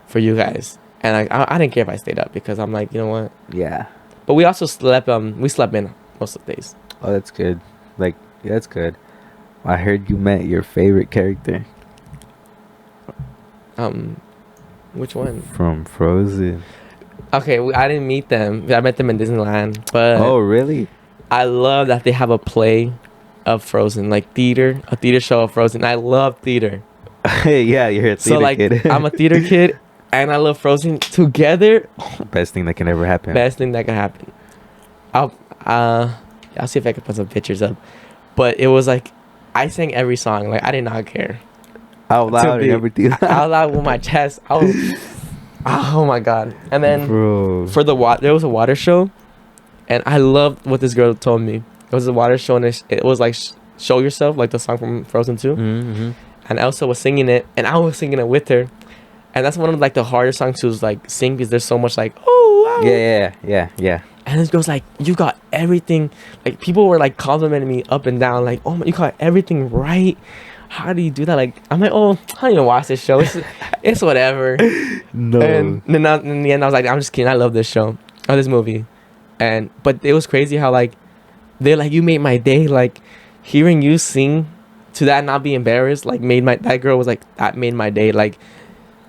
for you guys. And like I didn't care if I stayed up because I'm like, you know what? Yeah. But we also slept. We slept in most of the days. Oh, that's good. Like, yeah, that's good. I heard you met your favorite character Which one? from Frozen. Okay, I didn't meet them. I met them in Disneyland, but Oh, really? I love that they have a play of Frozen, like a theater show of Frozen. I love theater. Yeah, you're a theater So like, kid. I'm a theater kid, and I love Frozen together. Best thing that can ever happen. Best thing that could happen. I'll see if I can put some pictures up. But it was like, I sang every song. Like I did not care. Out loud and be- everything. Out loud with my chest. I was, oh my god! And then Bro. for there was a water show, and I loved what this girl told me. It was a water show, and it was like "Show Yourself," like the song from Frozen 2. Mm-hmm. And Elsa was singing it, and I was singing it with her. And that's one of like the hardest songs to like sing because there's so much like oh wow. Yeah. And this girl's like, you got everything. Like people were like complimenting me up and down, like, oh my, you got everything right. how do you do that? Like, I'm like, oh, I don't even watch this show. It's whatever. No. And then in the end, I was like, I'm just kidding. I love this show or this movie. But it was crazy how like they're like, you made my day. Like hearing you sing to that, not be embarrassed, like that girl was like, that made my day. Like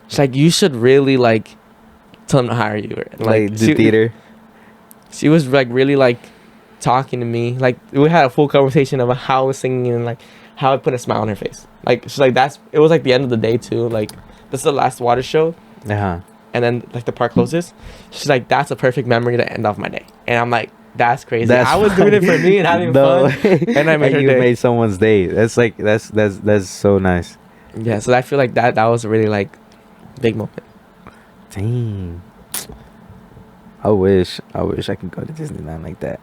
she's like, you should really like tell them to hire you. And, like the theater. She was like really like talking to me. Like we had a full conversation about how I was singing and like how I put a smile on her face. Like she's like, it was like the end of the day too. Like this is the last water show. And then like the park closes. She's like, that's a perfect memory to end off my day. And I'm like, that's crazy. I was doing it for me and having fun. And I made her day. Made someone's day. That's like that's so nice. Yeah, so I feel like that was a really like big moment. Dang. I wish I could go to Disneyland like that.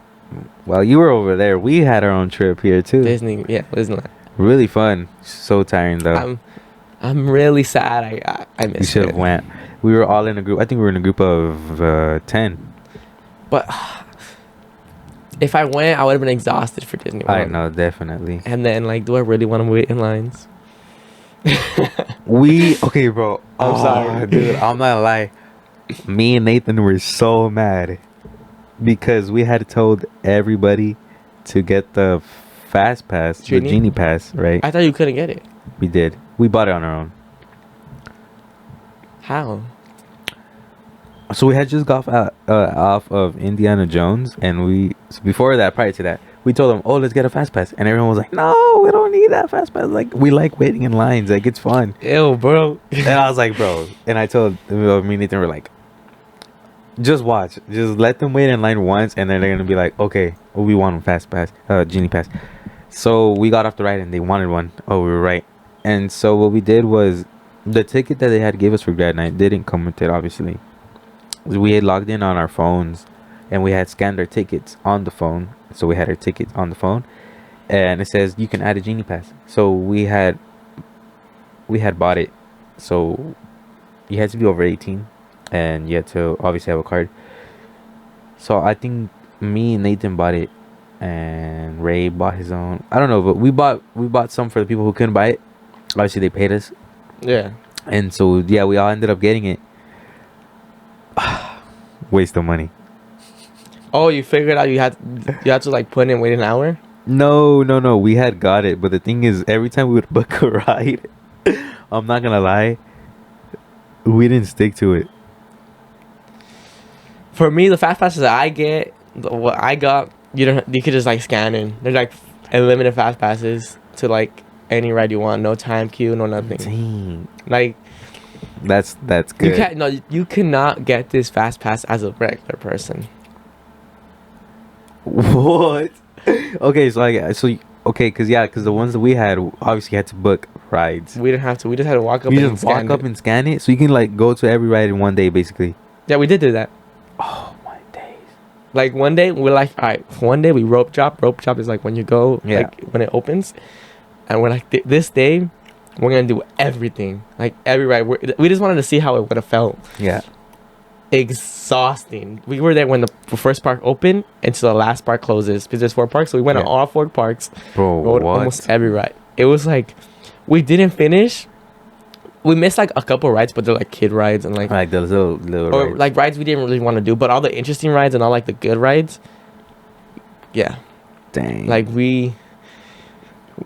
While you were over there, we had our own trip here too. Disneyland. Really fun. So tiring though. I'm really sad. I missed it. You should have went. We were all in a group. I think we were in a group of 10. But if I went, I would have been exhausted for Disney World. I know, definitely. And then, like, do I really want to wait in lines? Okay, bro. I'm sorry. Dude, I'm not gonna lie. Me and Nathan were so mad because we had told everybody to get the Fast Pass, the Genie Pass, right? I thought you couldn't get it. We did. We bought it on our own. How? So we had just got off of Indiana Jones, and before that, prior to that, we told them, "Oh, let's get a Fast Pass," and everyone was like, "No, we don't need that Fast Pass. Like, we like waiting in lines. Like, it's fun." Ew, bro. And I was like, "Bro," and I told me and Nathan were like, "Just watch. Just let them wait in line once, and then they're gonna be like, okay, well, we want a Fast Pass, Genie Pass." So we got off the ride, and they wanted one. Oh, we were right. And so what we did was, the ticket that they had gave us for grad night didn't come with it, obviously. We had logged in on our phones, and we had scanned our tickets on the phone. So we had our tickets on the phone, and it says you can add a Genie Pass. So we had bought it. So you had to be over 18, and you had to obviously have a card. So I think me and Nathan bought it, and Ray bought his own. I don't know, but we bought some for the people who couldn't buy it. Obviously, they paid us. Yeah. And so yeah, we all ended up getting it. Waste of money. Oh, you figured out you had to like put in and wait an hour? No. We had got it, but the thing is, every time we would book a ride, I'm not gonna lie, we didn't stick to it. For me, the Fast Passes that I get, what I got, you could just like scan in. There's like unlimited Fast Passes to like any ride you want, no time queue, no nothing. Dang. Like that's good. You cannot get this Fast Pass as a regular person. What? Okay, because the ones that we had obviously had to book rides. We didn't have to. We just had to walk up. You just walk up and scan it, so you can like go to every ride in one day, basically. Yeah, we did do that. Oh my days! Like one day we're like, all right. One day we rope drop. Rope drop is like when you go, like when it opens, and we're like, this day we're gonna do everything, like every ride. We just wanted to see how it would have felt. Yeah. Exhausting. We were there when the first park opened until the last park closes because there's 4 parks, so we went on all 4 parks. Bro, rode almost every ride. It was like we didn't finish. We missed like a couple rides, but they're like kid rides and like those little or rides. like rides we didn't really want to do, but all the interesting rides and all like the good rides. Yeah. Dang. Like we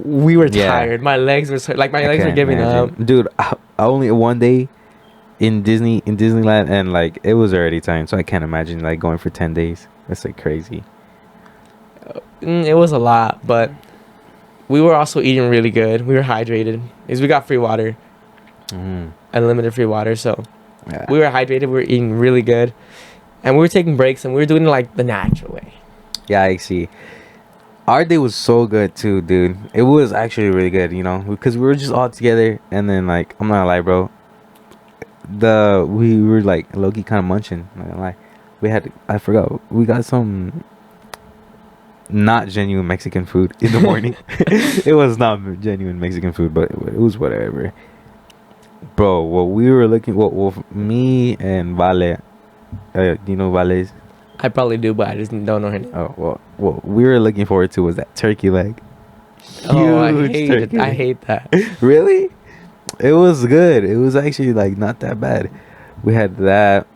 were tired. My legs were like my legs were giving up. Dude, I only one day in Disneyland, and like it was already time, so I can't imagine like going for 10 days. That's like crazy. It was a lot, but we were also eating really good. We were hydrated because we got free water, unlimited free water. So we were hydrated. We were eating really good, and we were taking breaks, and we were doing it like the natural way. Yeah, I see. Our day was so good too, dude. It was actually really good, you know, because we were just all together, and then like I'm not gonna lie, bro. We were like low-key kind of munching. I'm not gonna lie. I forgot. We got some not genuine Mexican food in the morning. It was not genuine Mexican food, but it was whatever. Bro, what we were looking, me and Vale, do you know Vale's? I probably do, but I just don't know her name. Oh, well, what we were looking forward to was that turkey leg. Oh, I Huge hate it. turkey. I hate that. Really? It was good. It was actually like not that bad. We had that.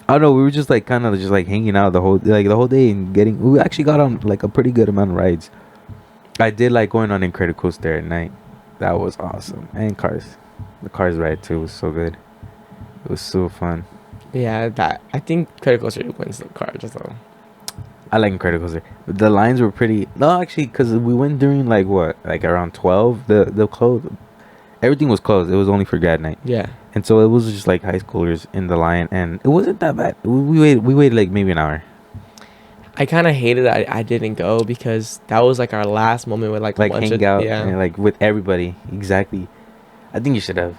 I don't know. We were just like kind of just like hanging out the whole day and getting. We actually got on like a pretty good amount of rides. I did like going on Incredicoaster at night. That was awesome. And Cars. The Cars ride too was so good. It was so fun. Yeah, that I think Critical Coaster wins the car just though. I like Incredicoaster. The lines were pretty. No, actually, because we went during like what, like around 12. The close. Everything was closed. It was only for grad night, Yeah. and so it was just like high schoolers in the line, and it wasn't that bad. We waited like maybe an hour. I kind of hated I didn't go because that was like our last moment with like a Like bunch hang of, out yeah. and like with everybody. Exactly. I think you should have.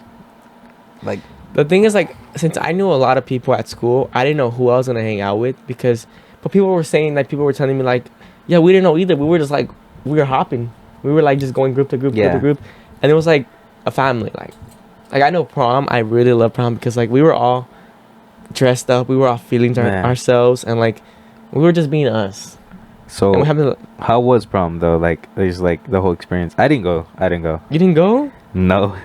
Like, The thing is, like, since I knew a lot of people at school, I didn't know who I was gonna hang out with but people were saying, like, people were telling me, like, yeah, we didn't know either. We were just like, we were hopping. We were like just going group to group, group Yeah. to group, and it was like a family. Like I know prom. I really love prom because like we were all dressed up. We were all feeling Man. ourselves, and like we were just being us. And so we happened. how was prom though? Like, there's like the whole experience. I didn't go. You didn't go? No.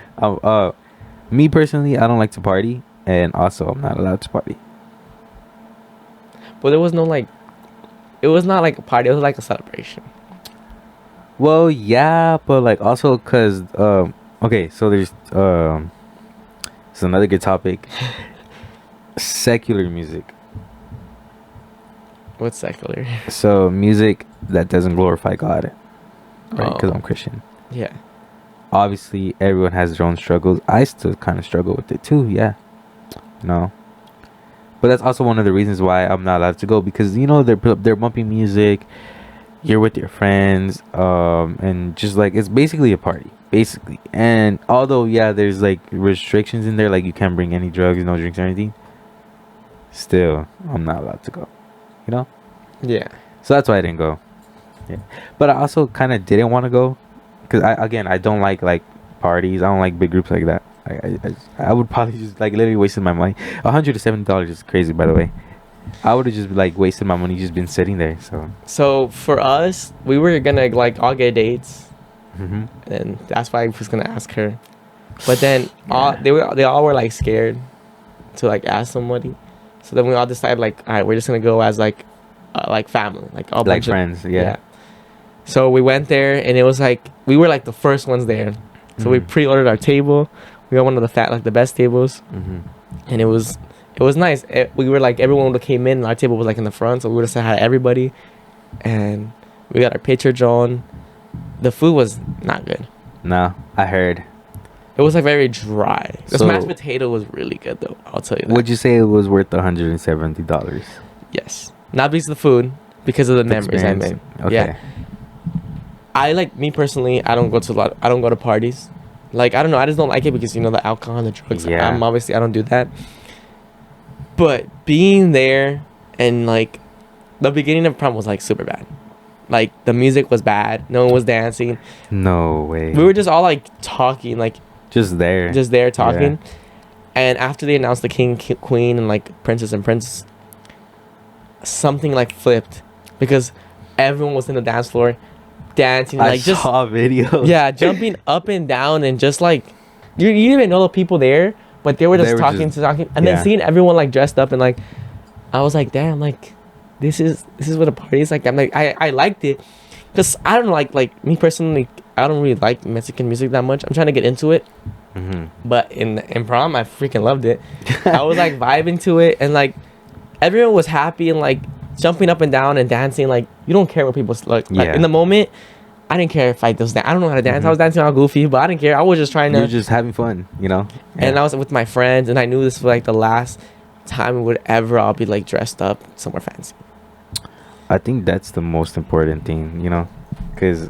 Me personally, I don't like to party, and also I'm not allowed to party. But there was no like. It was not like a party. It was like a celebration. Well, yeah, but like also cause okay, so there's it's another good topic. Secular music. What's secular? So music that doesn't glorify God, right? Because Oh. I'm Christian. Yeah. Obviously, everyone has their own struggles. I still kind of struggle with it too. Yeah, no. But that's also one of the reasons why I'm not allowed to go, because you know they're bumping music. You're with your friends, and just like it's basically a party, basically. And although yeah, there's like restrictions in there, like you can't bring any drugs, no drinks or anything. Still, I'm not allowed to go. You know. Yeah. So that's why I didn't go. Yeah, but I also kind of didn't want to go, because I don't like parties. I don't like big groups like that. I would probably just like literally wasted my money. $170 is crazy, by the way. I would have just like wasted my money, just been sitting there. So for us, we were gonna like all get dates, Mm-hmm. and that's why I was gonna ask her. But then Yeah. they all were like scared to like ask somebody. So then we all decided like, all right, we're just gonna go as like family, like all Like bunch of- friends, yeah. So we went there, and it was like we were like the first ones there. So we Mhm. pre-ordered our table. We got one of the best tables, Mm-hmm. and it was nice. We were like everyone that came in. Our table was like in the front, so we would have said hi to everybody, and we got our picture drawn. The food was not good. No, I heard. It was like very dry. The So- mashed potato was really good though. I'll tell you that. Would you say it was worth $170? Yes, not because of the food, because of the memories I made. Okay. Yeah. I like me personally. I don't go to parties. Like I don't know. I just don't like it because you know the alcohol and the drugs. Yeah. I don't do that. But being there and like the beginning of prom was like super bad. Like the music was bad. No one was dancing. No way. We were just all like talking, like just there. just there talking. And after they announced the king, queen, and like princess and prince, something like flipped because everyone was in the dance floor dancing, I like just saw videos. yeah, jumping up and down, and just like you didn't even know the people there, but they were just talking, and yeah. then seeing everyone like dressed up, and like I was like, damn, like this is what a party is like. I'm like I liked it because I don't like me personally. I don't really like Mexican music that much. I'm trying to get into it, Mm-hmm. but in prom, I freaking loved it. I was like vibing to it, and like everyone was happy and like jumping up and down and dancing. Like you don't care what people like. Yeah. In the moment, I didn't care if I was. I don't know how to dance. Mhm. I was dancing all goofy, but I didn't care. I was just trying You're to. just having fun, you know. And I was with my friends, and I knew this was like the last time it would ever I'll be like dressed up somewhere fancy. I think that's the most important thing, you know, because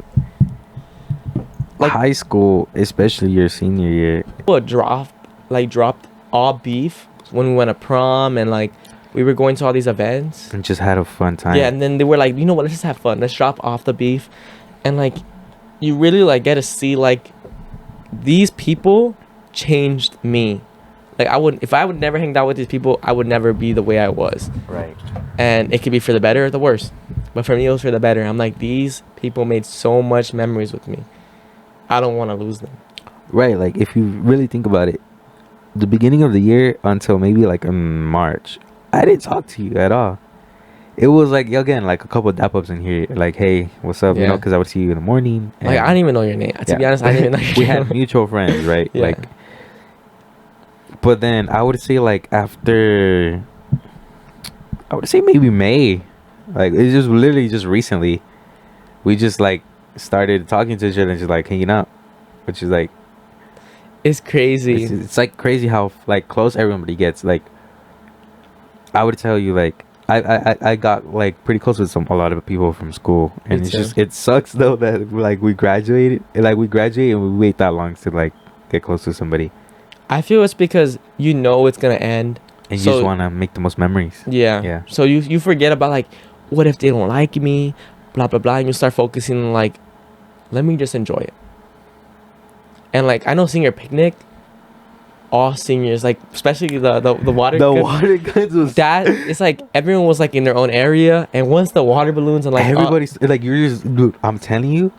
Like- high school, especially your senior year. People dropped all beef when we went to prom, and like we were going to all these events. And just had a fun time. Yeah, and then they were like, you know what? Let's just have fun. Let's drop off the beef, and like, you really like get to see like these people changed me. Like if I would never hang out with these people, I would never be the way I was. Right. And it could be for the better or the worse. But for me, it was for the better. I'm like, these people made so much memories with me. I don't want to lose them. Right, like if you really think about it, the beginning of the year until maybe like in March, I didn't talk to you at all. It was like, again, like a couple of dap ups in here, like, hey, what's up? You know, because I would see you in the morning. Like, I didn't even know your name. To be honest, I didn't even know your name. We had mutual friends, right? Yeah. Like, but then I would say like after, I would say maybe May, like it's just literally just recently, we just like started talking to each other and just like hanging out, which is like, it's crazy. It's like crazy how like close everybody gets. Like, I would tell you, like, I got like pretty close with a lot of people from school, and it's just, it sucks though that like we graduated and we wait that long to like get close to somebody. I feel it's because you know it's gonna end, and you just want to make the most memories. Yeah. So you forget about like, what if they don't like me, blah blah blah, and you start focusing on like, let me just enjoy it. And like, I know senior picnic, all seniors, like especially the water water guns was that, it's like everyone was like in their own area, and once the water balloons and like everybody's like, you're just, dude, I'm telling you,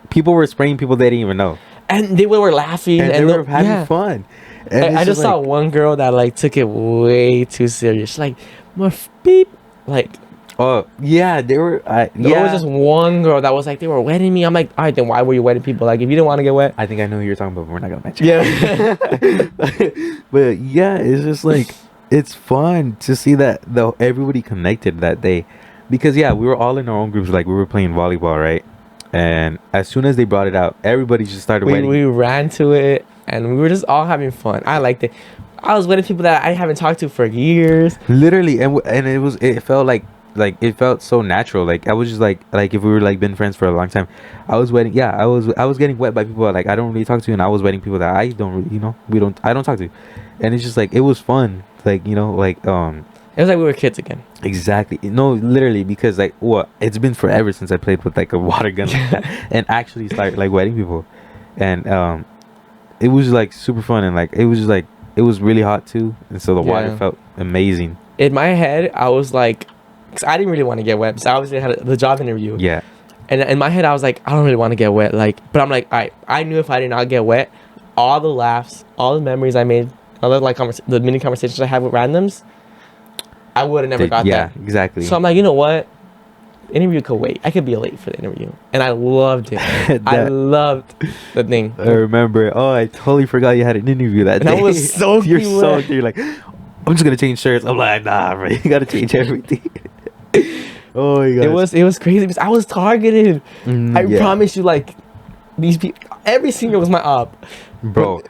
people were spraying people they didn't even know, and they were laughing and they were having fun. And I just saw one girl that like took it way too serious. She's like, more beep, like. Oh yeah, they were. There was just one girl that was like, they were wetting me. I'm like, all right, then why were you wetting people? Like, if you didn't want to get wet. I think I know who you're talking about, but we're not gonna mention. Yeah. But yeah, it's just like, it's fun to see that everybody connected that day, because yeah, we were all in our own groups. Like, we were playing volleyball, right? And as soon as they brought it out, everybody just started wetting. We ran to it, and we were just all having fun. I liked it. I was wetting people that I haven't talked to for years. Literally, and it felt like it felt so natural. Like, I was just like if we were like been friends for a long time, I was wetting. Yeah, I was getting wet by people like I don't really talk to, and I was wetting people that I don't really, I don't talk to, and it's just like, it was fun. Like, like it was like we were kids again. Exactly. No, literally, because like it's been forever since I played with like a water gun like that, and actually start like wetting people, and it was like super fun, and like it was just like, it was really hot too, and so the water felt amazing. In my head, I was like, because I didn't really want to get wet, so I obviously had the job interview. Yeah. And in my head, I was like, I don't really want to get wet. Like, but I'm like, all right, I knew if I did not get wet, all the laughs, all the memories I made, all the like the mini conversations I had with randoms, I would have never got that. Yeah, exactly. So I'm like, you know what? The interview could wait. I could be late for the interview, and I loved it. I loved the thing. I remember. Oh, I totally forgot you had an interview that day. That was so. You're like, I'm just gonna change shirts. I'm like, nah, bro, you gotta change everything. Oh my god. It was crazy because I was targeted. I promise you, like, these people, every senior was my op. Bro.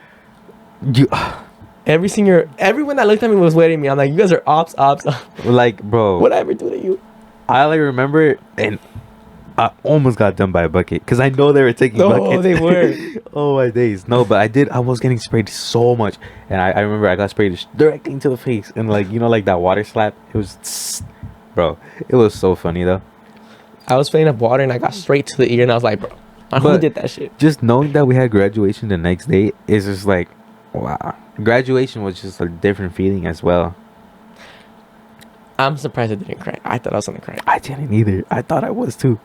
Every senior, everyone that looked at me was waiting me. I'm like, you guys are ops. Like, bro. What I ever do to you? I like remember, and I almost got done by a bucket because I know they were taking buckets. Oh, they were. Oh my days. No, but I was getting sprayed so much, and I remember I got sprayed directly into the face, and like, like that water slap. It was, bro. It was so funny though. I was filling up water and I got straight to the ear, and I was like, bro, who did that shit? Just knowing that we had graduation the next day is just like, wow. Graduation was just a different feeling as well. I'm surprised I didn't cry. I thought I was gonna cry. I didn't either. I thought I was too.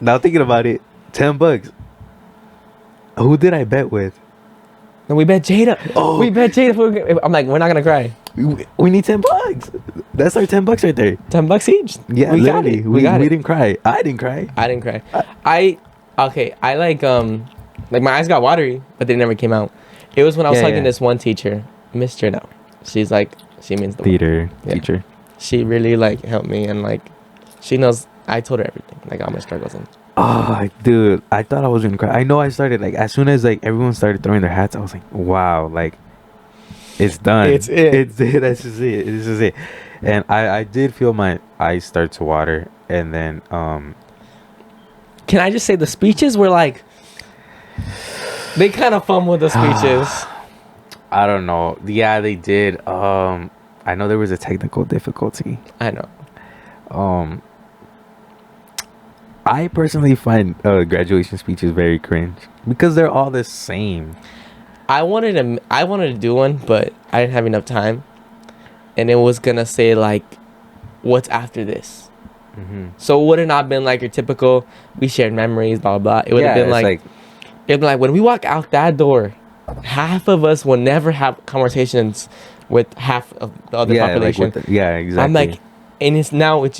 Now thinking about it, $10. Who did I bet with? No, we bet Jada. Oh, we bet Jada. I'm like, we're not gonna cry. We need $10. That's our $10 right there. $10 each. Yeah, we got it. We didn't cry. I didn't cry. I like my eyes got watery, but they never came out. It was when I was talking to this one teacher, Miss Jada. She's like, she means the theater teacher. She really like helped me, and like she knows. I told her everything, like all my struggles. And oh, dude, I thought I was gonna cry. I know I started like as soon as like everyone started throwing their hats, I was like, wow, like it's done. It's it. That's just it. This is it. And I did feel my eyes start to water, and then can I just say the speeches were like, they kind of fumbled the speeches. I don't know. Yeah, they did. I know there was a technical difficulty. I know. I personally find graduation speeches very cringe because they're all the same. I wanted to do one, but I didn't have enough time, and it was gonna say like, "What's after this?" So it would have not been like your typical, we shared memories, blah, blah, blah. It would have been like, it'd be like, when we walk out that door, half of us will never have conversations with half of the other population. Like exactly. I'm like, and it's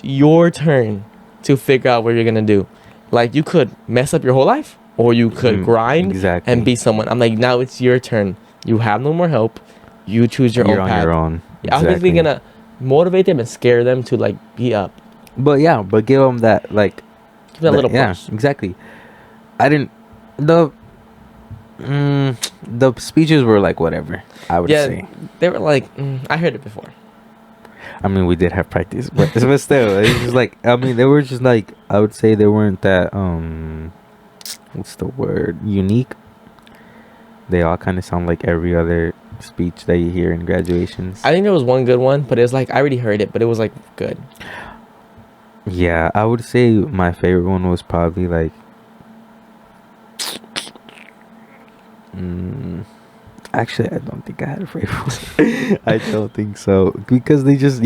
your turn to figure out what you're gonna do. Like, you could mess up your whole life, or you could grind and be someone. I'm like, now it's your turn. You have no more help. You choose your own path. You're on your own. Exactly. I was basically gonna motivate them and scare them to like be up. But give them that like. Give that little push. Yeah, exactly. I didn't. The speeches were like whatever. I would say they were like I heard it before. I mean, we did have practice, but still, it was just like, I mean, they were just like, I would say they weren't that what's the word, unique. They all kind of sound like every other speech that you hear in graduations. I think there was one good one, but it was like, I already heard it, but it was like good. Yeah, I would say my favorite one was probably like actually, I don't think I had a favorite one. I don't think so, because they just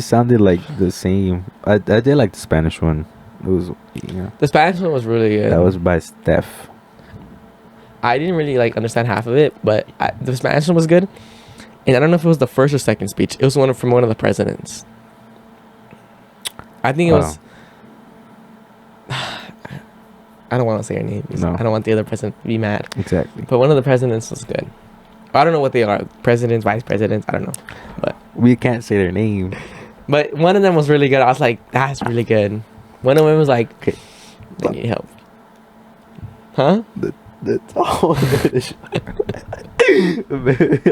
sounded like the same. I did like the Spanish one. It was the Spanish one was really good. That was by Steph. I didn't really like understand half of it, but the Spanish one was good. And I don't know if it was the first or second speech. It was from one of the presidents. I think it was. I don't want to say her name. No. I don't want the other president to be mad. Exactly. But one of the presidents was good. I don't know what they are. Presidents, vice presidents. I don't know. But we can't say their name. But one of them was really good. I was like, that's really good. One of them was like, okay, they need help. Huh? That's all.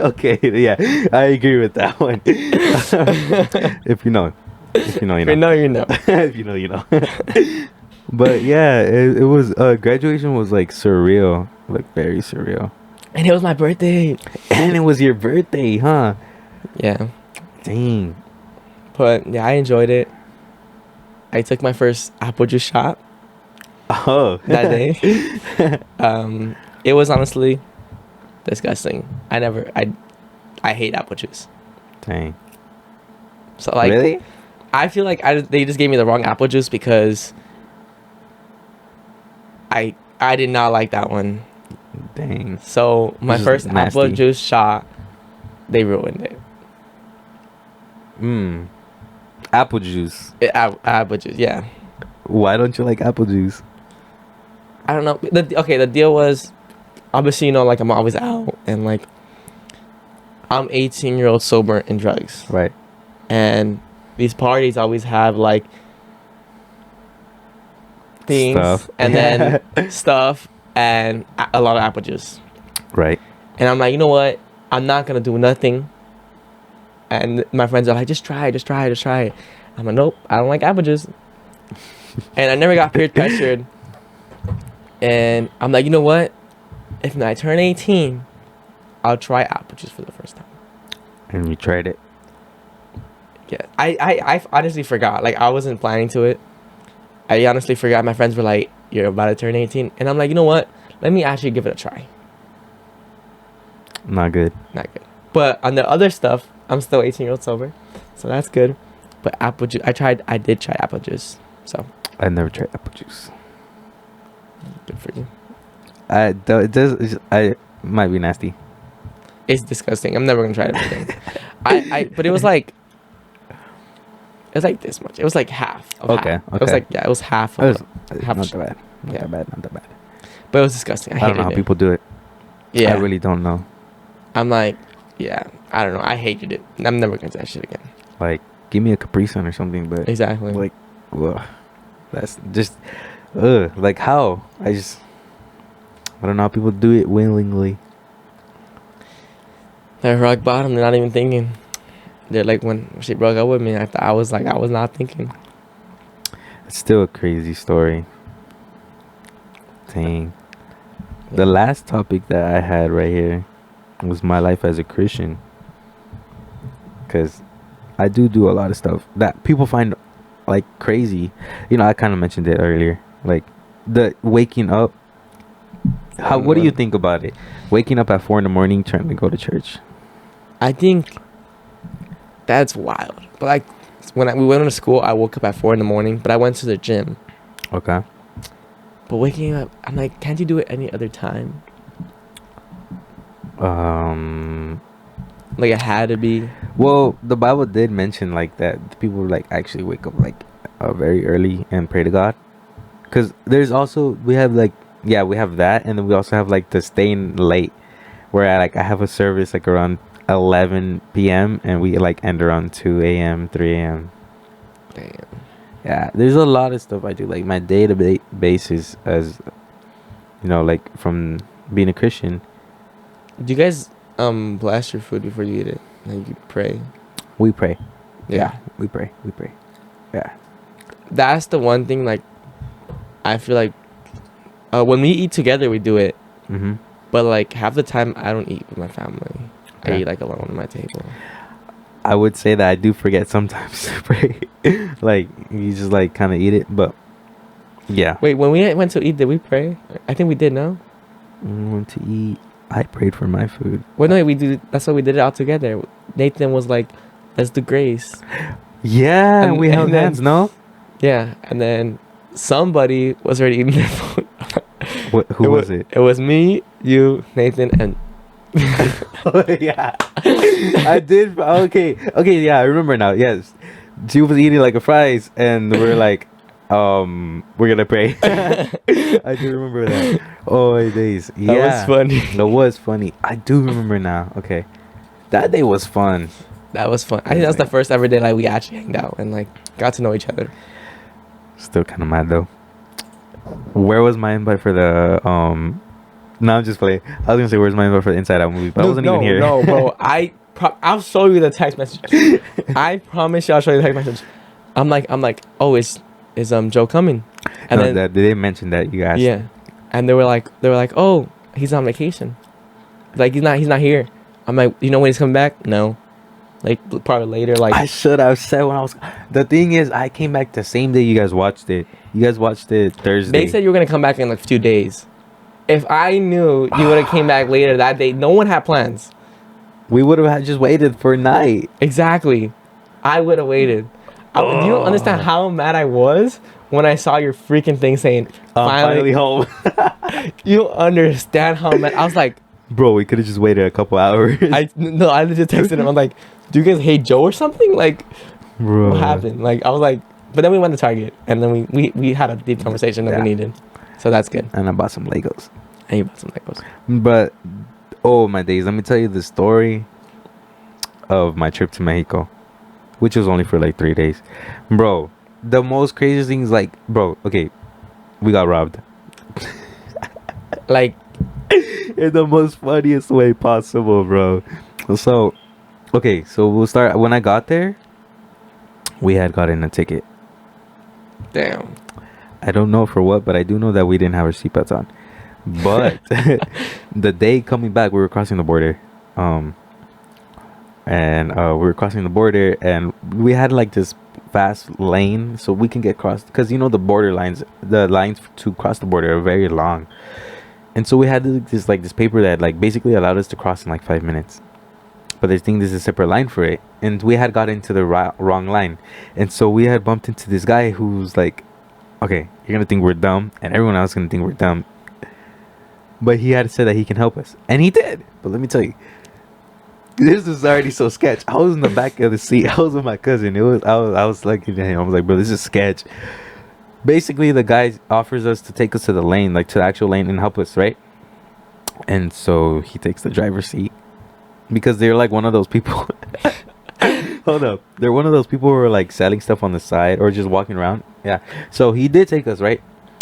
Okay, yeah, I agree with that one. If you know, you know. If you know, you know. If you know, you know. But yeah, it was graduation was like surreal, like very surreal. And it was my birthday. And it was your birthday, huh? Yeah. Dang. But yeah, I enjoyed it. I took my first apple juice shot. Oh. That day. It was honestly disgusting. I hate apple juice. Dang. So like, really? I feel like they just gave me the wrong apple juice because I did not like that one. Dang. So my first apple juice shot, they ruined it. Apple juice. Apple juice, yeah. Why don't you like apple juice? I don't know. The deal was, obviously, like I'm always out and like I'm 18-year-old sober in drugs. Right. And these parties always have like things stuff. And then stuff and a lot of apple juice. Right. And I'm like, you know what? I'm not going to do nothing. And my friends are like, just try it. I'm like, nope, I don't like apple juice. And I never got peer pressured. And I'm like, you know what? If I turn 18, I'll try apple juice for the first time. And you tried it? Yeah. I honestly forgot. Like, I wasn't planning to it. I honestly forgot. My friends were like, you're about to turn 18. And I'm like, you know what? Let me actually give it a try. Not good. But on the other stuff, I'm still 18-year-old sober. So that's good. But apple juice, I did try apple juice. So I never tried apple juice. Good for you. It might be nasty. It's disgusting. I'm never gonna try it again. But it was like this much. It was like half of half. It was like, it was half of half. Not that bad. But it was disgusting. I don't know how people do it. Yeah. I really don't know. I'm like, yeah, I don't know. I hated it. I'm never gonna do that shit again. Like, give me a Capri Sun or something, but exactly. Like, ugh, that's just, like how? I don't know how people do it willingly. They're rock bottom. They're not even thinking. They're like, when she broke up with me, I was not thinking. It's still a crazy story. Dang. Yeah. The last topic that I had right here was my life as a Christian. Because I do a lot of stuff that people find like crazy. I kind of mentioned it earlier. Like the waking up. What do you think about it? Waking up at 4 a.m. trying to go to church. I think that's wild. But like, we went to school, I woke up at 4 in the morning, but I went to the gym. Okay. But waking up, I'm like, can't you do it any other time? Like it had to be. Well, the Bible did mention like that people like actually wake up like very early and pray to God. Cause there's also we have like we have that, and then we also have like the staying late, where I have a service like around 11 p.m. and we like end around 2 a.m. 3 a.m. Damn. Yeah, there's a lot of stuff I do. Like my day-to-day basis, as you know, like from being a Christian. Do you guys bless your food before you eat it? Like you pray? We pray. Yeah. We pray. Yeah. That's the one thing. Like, I feel like when we eat together, we do it. Mm-hmm. But like half the time, I don't eat with my family. Yeah. I eat like alone at my table. I would say that I do forget sometimes to pray. Like you just like kind of eat it, but yeah. Wait, when we went to eat, did we pray? I think we did. No. When we went to eat, I prayed for my food. Well, no, we did. That's why we did it all together. Nathan was like, "Let's do grace." Yeah, And- we held and then- hands. No. Yeah, and then somebody was already eating their food. Who was it? It was me, you, Nathan, and Oh, yeah. I did. Okay. Yeah, I remember now. Yes, she was eating like a fries, and we're like, we're gonna pray. I do remember that. Oh my days. Yeah, that was funny. That was funny. I do remember now. Okay, that day was fun. That was fun. I think that was the first ever day like we actually hanged out and like got to know each other. Still kind of mad though. Where was my invite for the No, I'm just playing. I was gonna say where's my invite for the Inside Out movie, but I wasn't even here. No, bro. I'll show you the text message. I promise you, I'll show you the text message. I'm like, oh, is Joe coming? And No, then that, did they mention that you guys? yeah, and they were like, oh, he's on vacation. Like he's not here. I'm like, you know when he's coming back? No, like probably later. Like I should have said when I was. The thing is, I came back the same day you guys watched it. You guys watched it Thursday. they said you were gonna come back in like a few days. If I knew you would have came back later that day, no one had plans. We would have just waited for night. Exactly. I would have waited. Do you don't understand how mad I was when I saw your freaking thing saying Finally home. You don't understand how mad I was like, Bro, we could have just waited a couple hours. I legit texted him. I'm like, do you guys hate Joe or something? Like, Bro. what happened? Like, I was like, but then we went to Target and then we had a deep conversation that we needed. So that's good. And I bought some Legos. And you bought some Legos. But, oh my days, let me tell you the story of my trip to Mexico, which was only for like 3 days. Bro, the most craziest thing is like, bro, okay, we got robbed. Like, In the most funniest way possible, bro. So, okay, so we'll start. When I got there, we had gotten a ticket. damn. I don't know for what, but I do know that we didn't have our seatbelts on. But the day coming back, we were crossing the border. And we were crossing the border, and we had like this fast lane so we can get crossed, because you know the border lines, the lines to cross the border are very long. And so we had this paper that like basically allowed us to cross in like 5 minutes. But they think there's a separate line for it, and we had got into the wrong line, and so we had bumped into this guy who's like, okay, you're gonna think we're dumb, and everyone else gonna think we're dumb. But he had said that he can help us, and he did. But let me tell you, this is already so sketch. I was in the back of the seat. I was with my cousin. I was like, I was like, bro, this is sketch. Basically, the guy offers us to take us to the lane, like to the actual lane, and help us, right? And so he takes the driver's seat, because they're like one of those people. Hold up, they're one of those people who are like selling stuff on the side or just walking around. Yeah. So he did take us, right?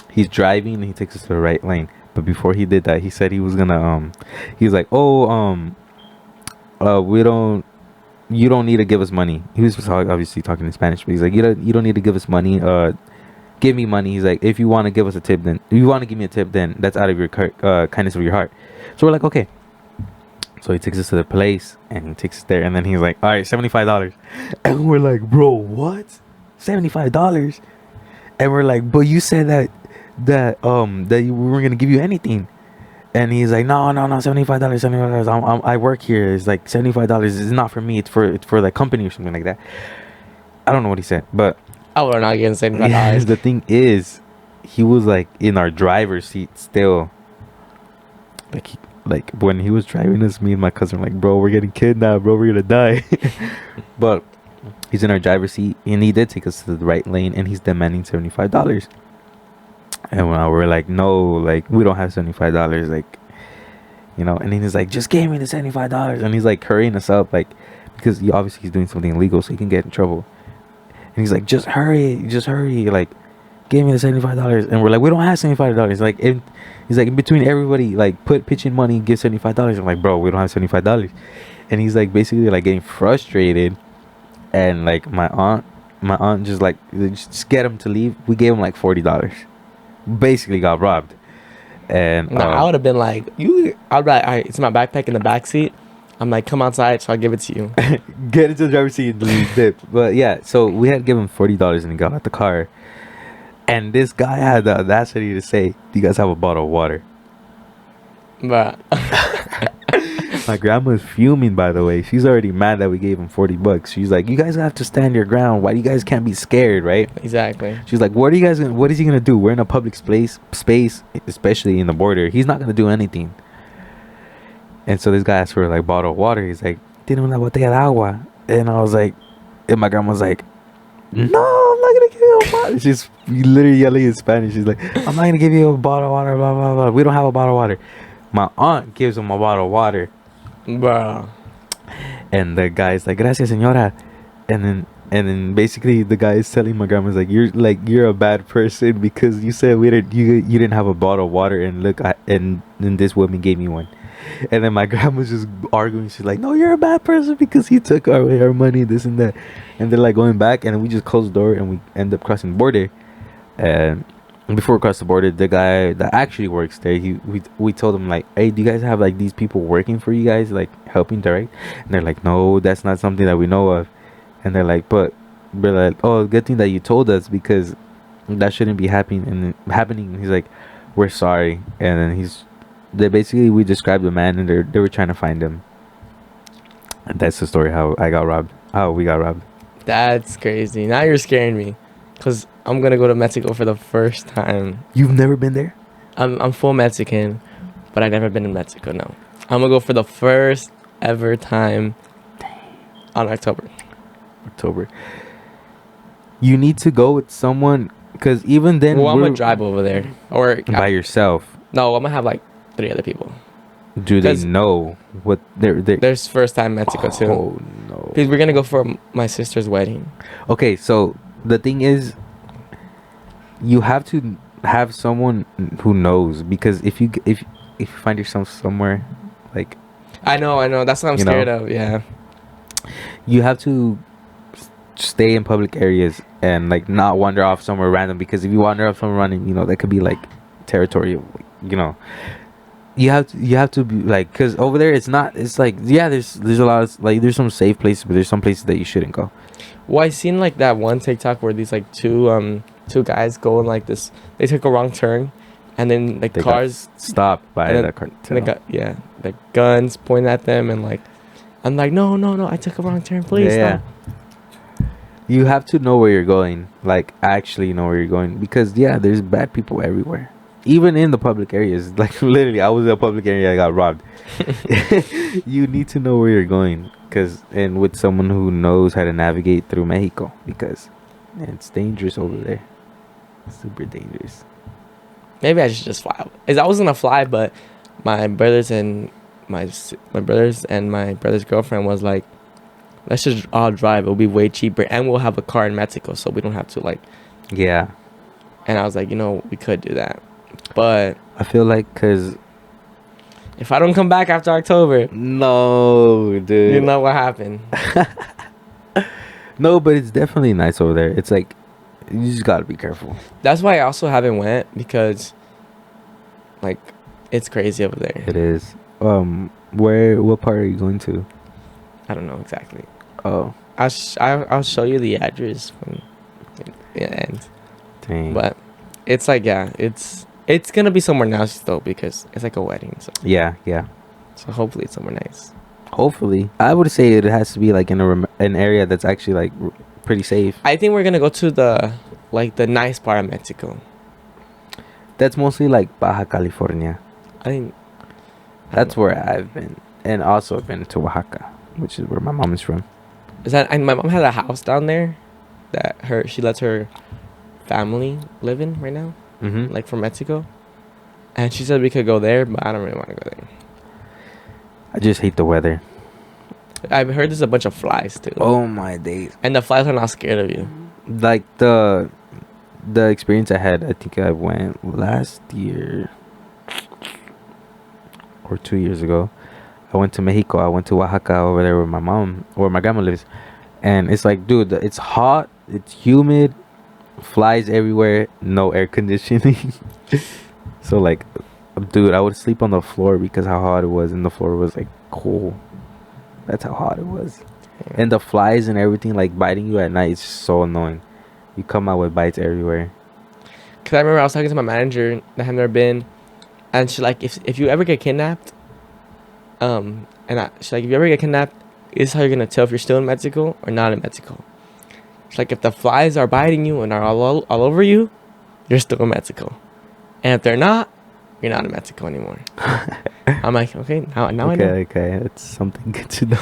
He's driving and he takes us to the right lane. But before he did that, he said he was gonna he was like, you don't need to give us money. He was obviously talking in Spanish, but he's like, you don't need to give us money. Give me money. He's like, if you want to give us a tip, then if you want to give me a tip, then that's out of your kindness of your heart. So we're like, okay. So he takes us to the place and he takes us there, and then he's like, all right, $75. And we're like, bro, what? $75? And we're like, but you said that we weren't gonna give you anything. And he's like, no, $75. I work here. It's like $75 is not for me. It's for the company or something like that. I don't know what he said, but I would not get $75. the thing is, he was like in our driver's seat still. Like when he was driving us, me and my cousin were like, bro, we're getting kidnapped, bro, we're gonna die. But he's in our driver's seat, and he did take us to the right lane, and he's demanding $75. And we're like, no, like we don't have $75, like, you know. And then he's like, just give me the $75, and he's like hurrying us up, like, because obviously he's doing something illegal, so he can get in trouble. And he's like, just hurry, like, give me the $75. And we're like, we don't have $75. Like, he's like, in between everybody, like, pitch in money, give $75. I'm like, bro, we don't have $75. And he's like basically like getting frustrated. And like my aunt just like, just get him to leave. We gave him like $40. Basically got robbed. And no, I would have been like, I'd be like, all right, it's my backpack in the back seat. I'm like, come outside, so I'll give it to you. Get into the driver's seat and dip. But yeah, so we had given him $40 and he got out the car. And this guy had the audacity to say, do you guys have a bottle of water? But my grandma's fuming, by the way. She's already mad that we gave him $40. She's like, you guys have to stand your ground. Why you guys can't be scared, right? Exactly. She's like, what is he gonna do? We're in a public space, especially in the border. He's not gonna do anything. And so this guy asked for like bottle of water. He's like, tiene una botella de agua. And I was like, and my grandma's like, no, I'm not gonna give you a bottle. She's literally yelling in Spanish. She's like, I'm not gonna give you a bottle of water, blah blah blah. We don't have a bottle of water. My aunt gives him a bottle of water, bro. And the guy's like, gracias, señora. And then basically the guy is telling my grandma's like, you're a bad person because you said you didn't have a bottle of water, and look, and this woman gave me one. And then my grandma's just arguing. She's like, no, you're a bad person because he took our money, this and that. And they're like going back, and we just close the door and we end up crossing the border. And before we cross the border, the guy that actually works there, we told him like, hey, do you guys have like these people working for you guys, like helping direct? And they're like, no, that's not something that we know of. And they're like, but we're like, oh, good thing that you told us because that shouldn't be happening. And he's like, we're sorry. And then we described the man, and they were trying to find him. And that's the story how we got robbed. That's crazy. Now you're scaring me, because I'm gonna go to Mexico for the first time. You've never been there? I'm full Mexican, but I've never been in Mexico. No, I'm gonna go for the first ever time on October. You need to go with someone, because even then, I'm gonna drive over there or by yourself. No, I'm gonna have like 3 other people. Do they know what they're There's first time Mexico too. Oh no. Because we're gonna go for my sister's wedding. Okay, so the thing is, you have to have someone who knows, because if you find yourself somewhere like, I know that's what I'm scared of. Yeah, you have to stay in public areas and like not wander off somewhere random, because if you wander off somewhere random, that could be like territory, you have to be like, because over there it's like, yeah, there's a lot of like, there's some safe places, but there's some places that you shouldn't go. Well, I seen like that one TikTok where these like two guys go in like this, they took a wrong turn, and then like they cars stopped by that cartel. They got the guns pointed at them, and like I'm like, no, I took a wrong turn, please. Yeah. You have to know where you're going, like actually know where you're going, because there's bad people everywhere. Even in the public areas, like literally, I was in a public area, I got robbed. You need to know where you're going, and with someone who knows how to navigate through Mexico, because it's dangerous over there. Super dangerous. Maybe I should just fly. I was gonna fly, but my brothers and my brother's girlfriend was like, let's just all drive. It'll be way cheaper, and we'll have a car in Mexico, so we don't have to like. Yeah. And I was like, we could do that. But I feel like, because if I don't come back after October, no, dude, you know what happened. No, but it's definitely nice over there. It's like, you just gotta be careful. That's why I also haven't went, because like it's crazy over there. It is. What part are you going to? I don't know exactly. Oh, I'll show you the address from the end. Dang. But it's like, it's gonna be somewhere nice though, because it's like a wedding. So yeah. So hopefully it's somewhere nice. Hopefully, I would say it has to be like in an area that's actually like pretty safe. I think we're gonna go to the nice part of Mexico. That's mostly like Baja California. I think that's where I've been, and also I've been to Oaxaca, which is where my mom is from. Is that? And my mom has a house down there that she lets her family live in right now, like from Mexico, and she said we could go there, but I don't really want to go there. I just hate the weather. I've heard there's a bunch of flies too. Oh my days! And the flies are not scared of you. Like the experience I had, I think I went last year or 2 years ago. I went to Mexico. I went to Oaxaca over there where my grandma lives, and it's like, dude, it's hot, it's humid, flies everywhere, no air conditioning. So like, dude, I would sleep on the floor because how hot it was, and the floor was like cool. That's how hot it was. Yeah. And the flies and everything like biting you at night is so annoying. You come out with bites everywhere. Cause I remember I was talking to my manager that had never been, and she's like, if you ever get kidnapped, she's like, if you ever get kidnapped, this is how you're gonna tell if you're still in Mexico or not in Mexico. She's like, if the flies are biting you and are all over you, you're still in Mexico, and if they're not, you're not in Mexico anymore. I'm like, okay, now I know. Okay, that's something good to know.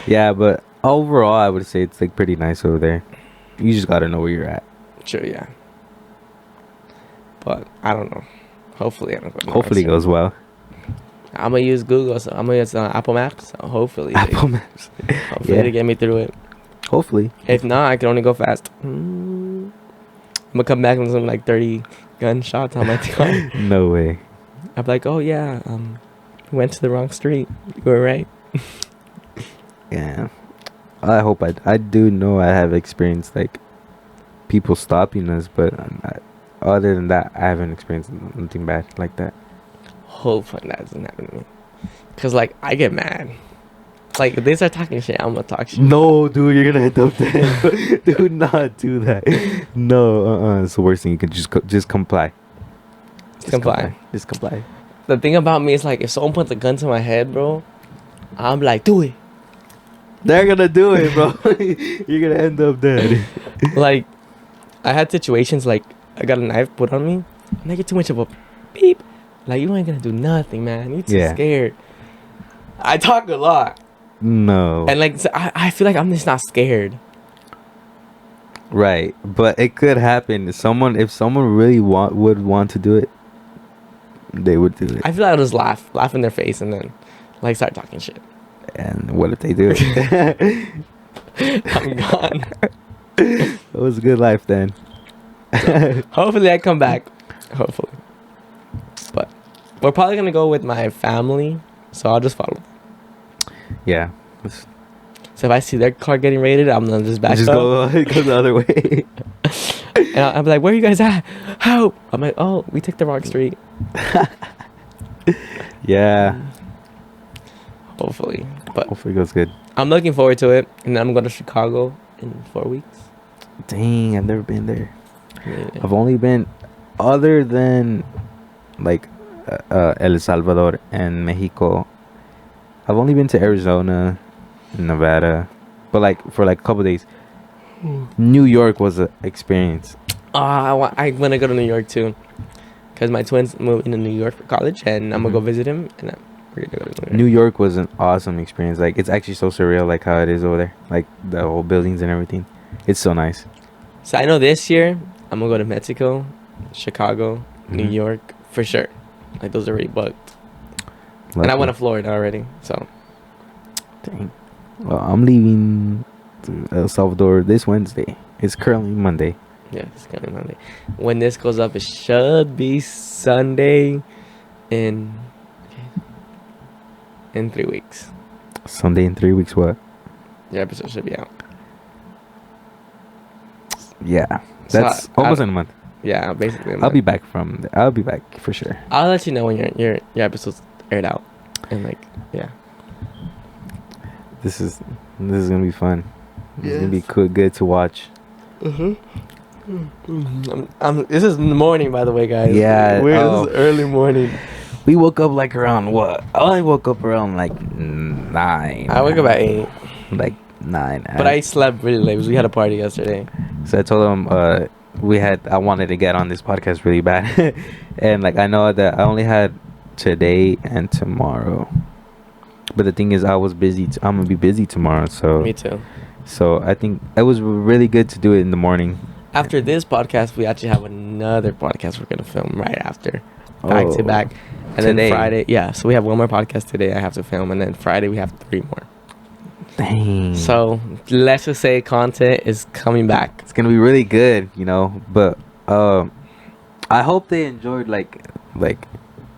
Yeah, but overall, I would say it's like pretty nice over there. You just gotta know where you're at. Sure, yeah. But I don't know. Hopefully, I don't go. Hopefully, it goes well. I'm gonna use Google, so I'm gonna use Apple Maps. So hopefully, Maps. Hopefully, to get me through it. Hopefully. If not, I can only go fast. I'm gonna come back with some like 30 gunshots on my car. No way. I'm like, oh yeah, went to the wrong street. You were right. Yeah. I hope I do know I have experienced like people stopping us, but other than that, I haven't experienced nothing bad like that. Hopefully that doesn't happen to me, cause like I get mad. Like if they start talking shit, I'm gonna talk shit. No, dude, you're gonna end up dead. Do not do that. No, it's the worst thing. You can just comply. Just comply. Just comply. The thing about me is like if someone puts a gun to my head, bro, I'm like, do it. They're gonna do it, bro. You're gonna end up dead. Like, I had situations like I got a knife put on me, and I get too much of a beep. Like, you ain't gonna do nothing, man. You're too scared. I talk a lot. No. And like, so I feel like I'm just not scared. Right, but it could happen. If someone really would want to do it, they would do it. I feel like I'll just laugh in their face, and then like start talking shit. And what if they do it? I'm gone. It was a good life then. So, hopefully I come back. Hopefully. But we're probably gonna go with my family, so I'll just follow. Yeah. So if I see their car getting raided, I'm gonna just back up. Go the other way. And I'm like, where are you guys at? Help! I'm like, oh, we took the wrong street. Yeah. Hopefully. But hopefully it goes good. I'm looking forward to it. And then I'm going to Chicago in 4 weeks. Dang, I've never been there. Yeah. I've only been, other than like El Salvador and Mexico, I've only been to Arizona, Nevada, but like for like a couple days. New York was an experience. I want to go to New York too, because my twins moved into New York for college, and I'm gonna go visit him, and we're gonna go to New York. New York was an awesome experience. Like, it's actually so surreal, like how it is over there, like the whole buildings and everything. It's so nice. So I know this year I'm gonna go to Mexico, Chicago, New York for sure. Like, those are already booked. Lucky. And I went to Florida already, so. Dang. Well, I'm leaving to El Salvador this Wednesday. It's currently Monday. Yeah, it's currently Monday. When this goes up, it should be Sunday in 3 weeks. Sunday in 3 weeks, what? Your episode should be out. Yeah, that's so almost in a month. Yeah, basically. I'll be back for sure. I'll let you know when your episode's aired out, and like, yeah. This is gonna be fun. It's gonna be good to watch. This is in the morning, by the way, guys. Yeah, this is early morning. We woke up like around what? I woke up around like 9. I woke up at 8. Like 9. But I slept really late because we had a party yesterday. So I told him I wanted to get on this podcast really bad. And like I know that I only had today and tomorrow. But the thing is I was busy. I'm going to be busy tomorrow, so Me too. So I think it was really good to do it in the morning. After this podcast, we actually have another podcast we're going to film right after. Back to back. And Today. then Friday, yeah. So we have one more podcast today I have to film. And then Friday we have 3 more. Dang. So let's just say content is coming back. It's going to be really good, you know. But I hope they enjoyed like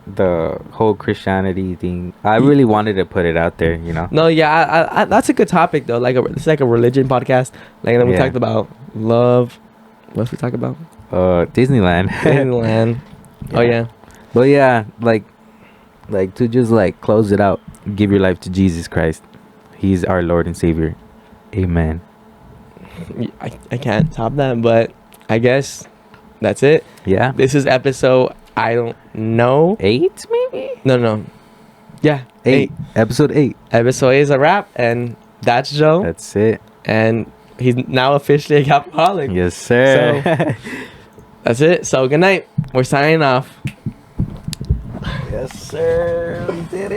the whole Christianity thing. I really wanted to put it out there, you know. No, yeah, I that's a good topic though. Like it's like a religion podcast. Like then we talked about love. What else we talk about? Disneyland. Disneyland. Yeah. Oh yeah. But yeah, like to just like close it out, give your life to Jesus Christ. He's our Lord and Savior. Amen. I can't top that, but I guess that's it. Yeah. This is episode I don't know. 8 maybe? No. Yeah. 8. Episode 8. Episode 8 is a wrap, and that's Joe. That's it. And he's now officially a alcoholic. Yes, sir. So, that's it. So good night. We're signing off. Yes, sir. We did it.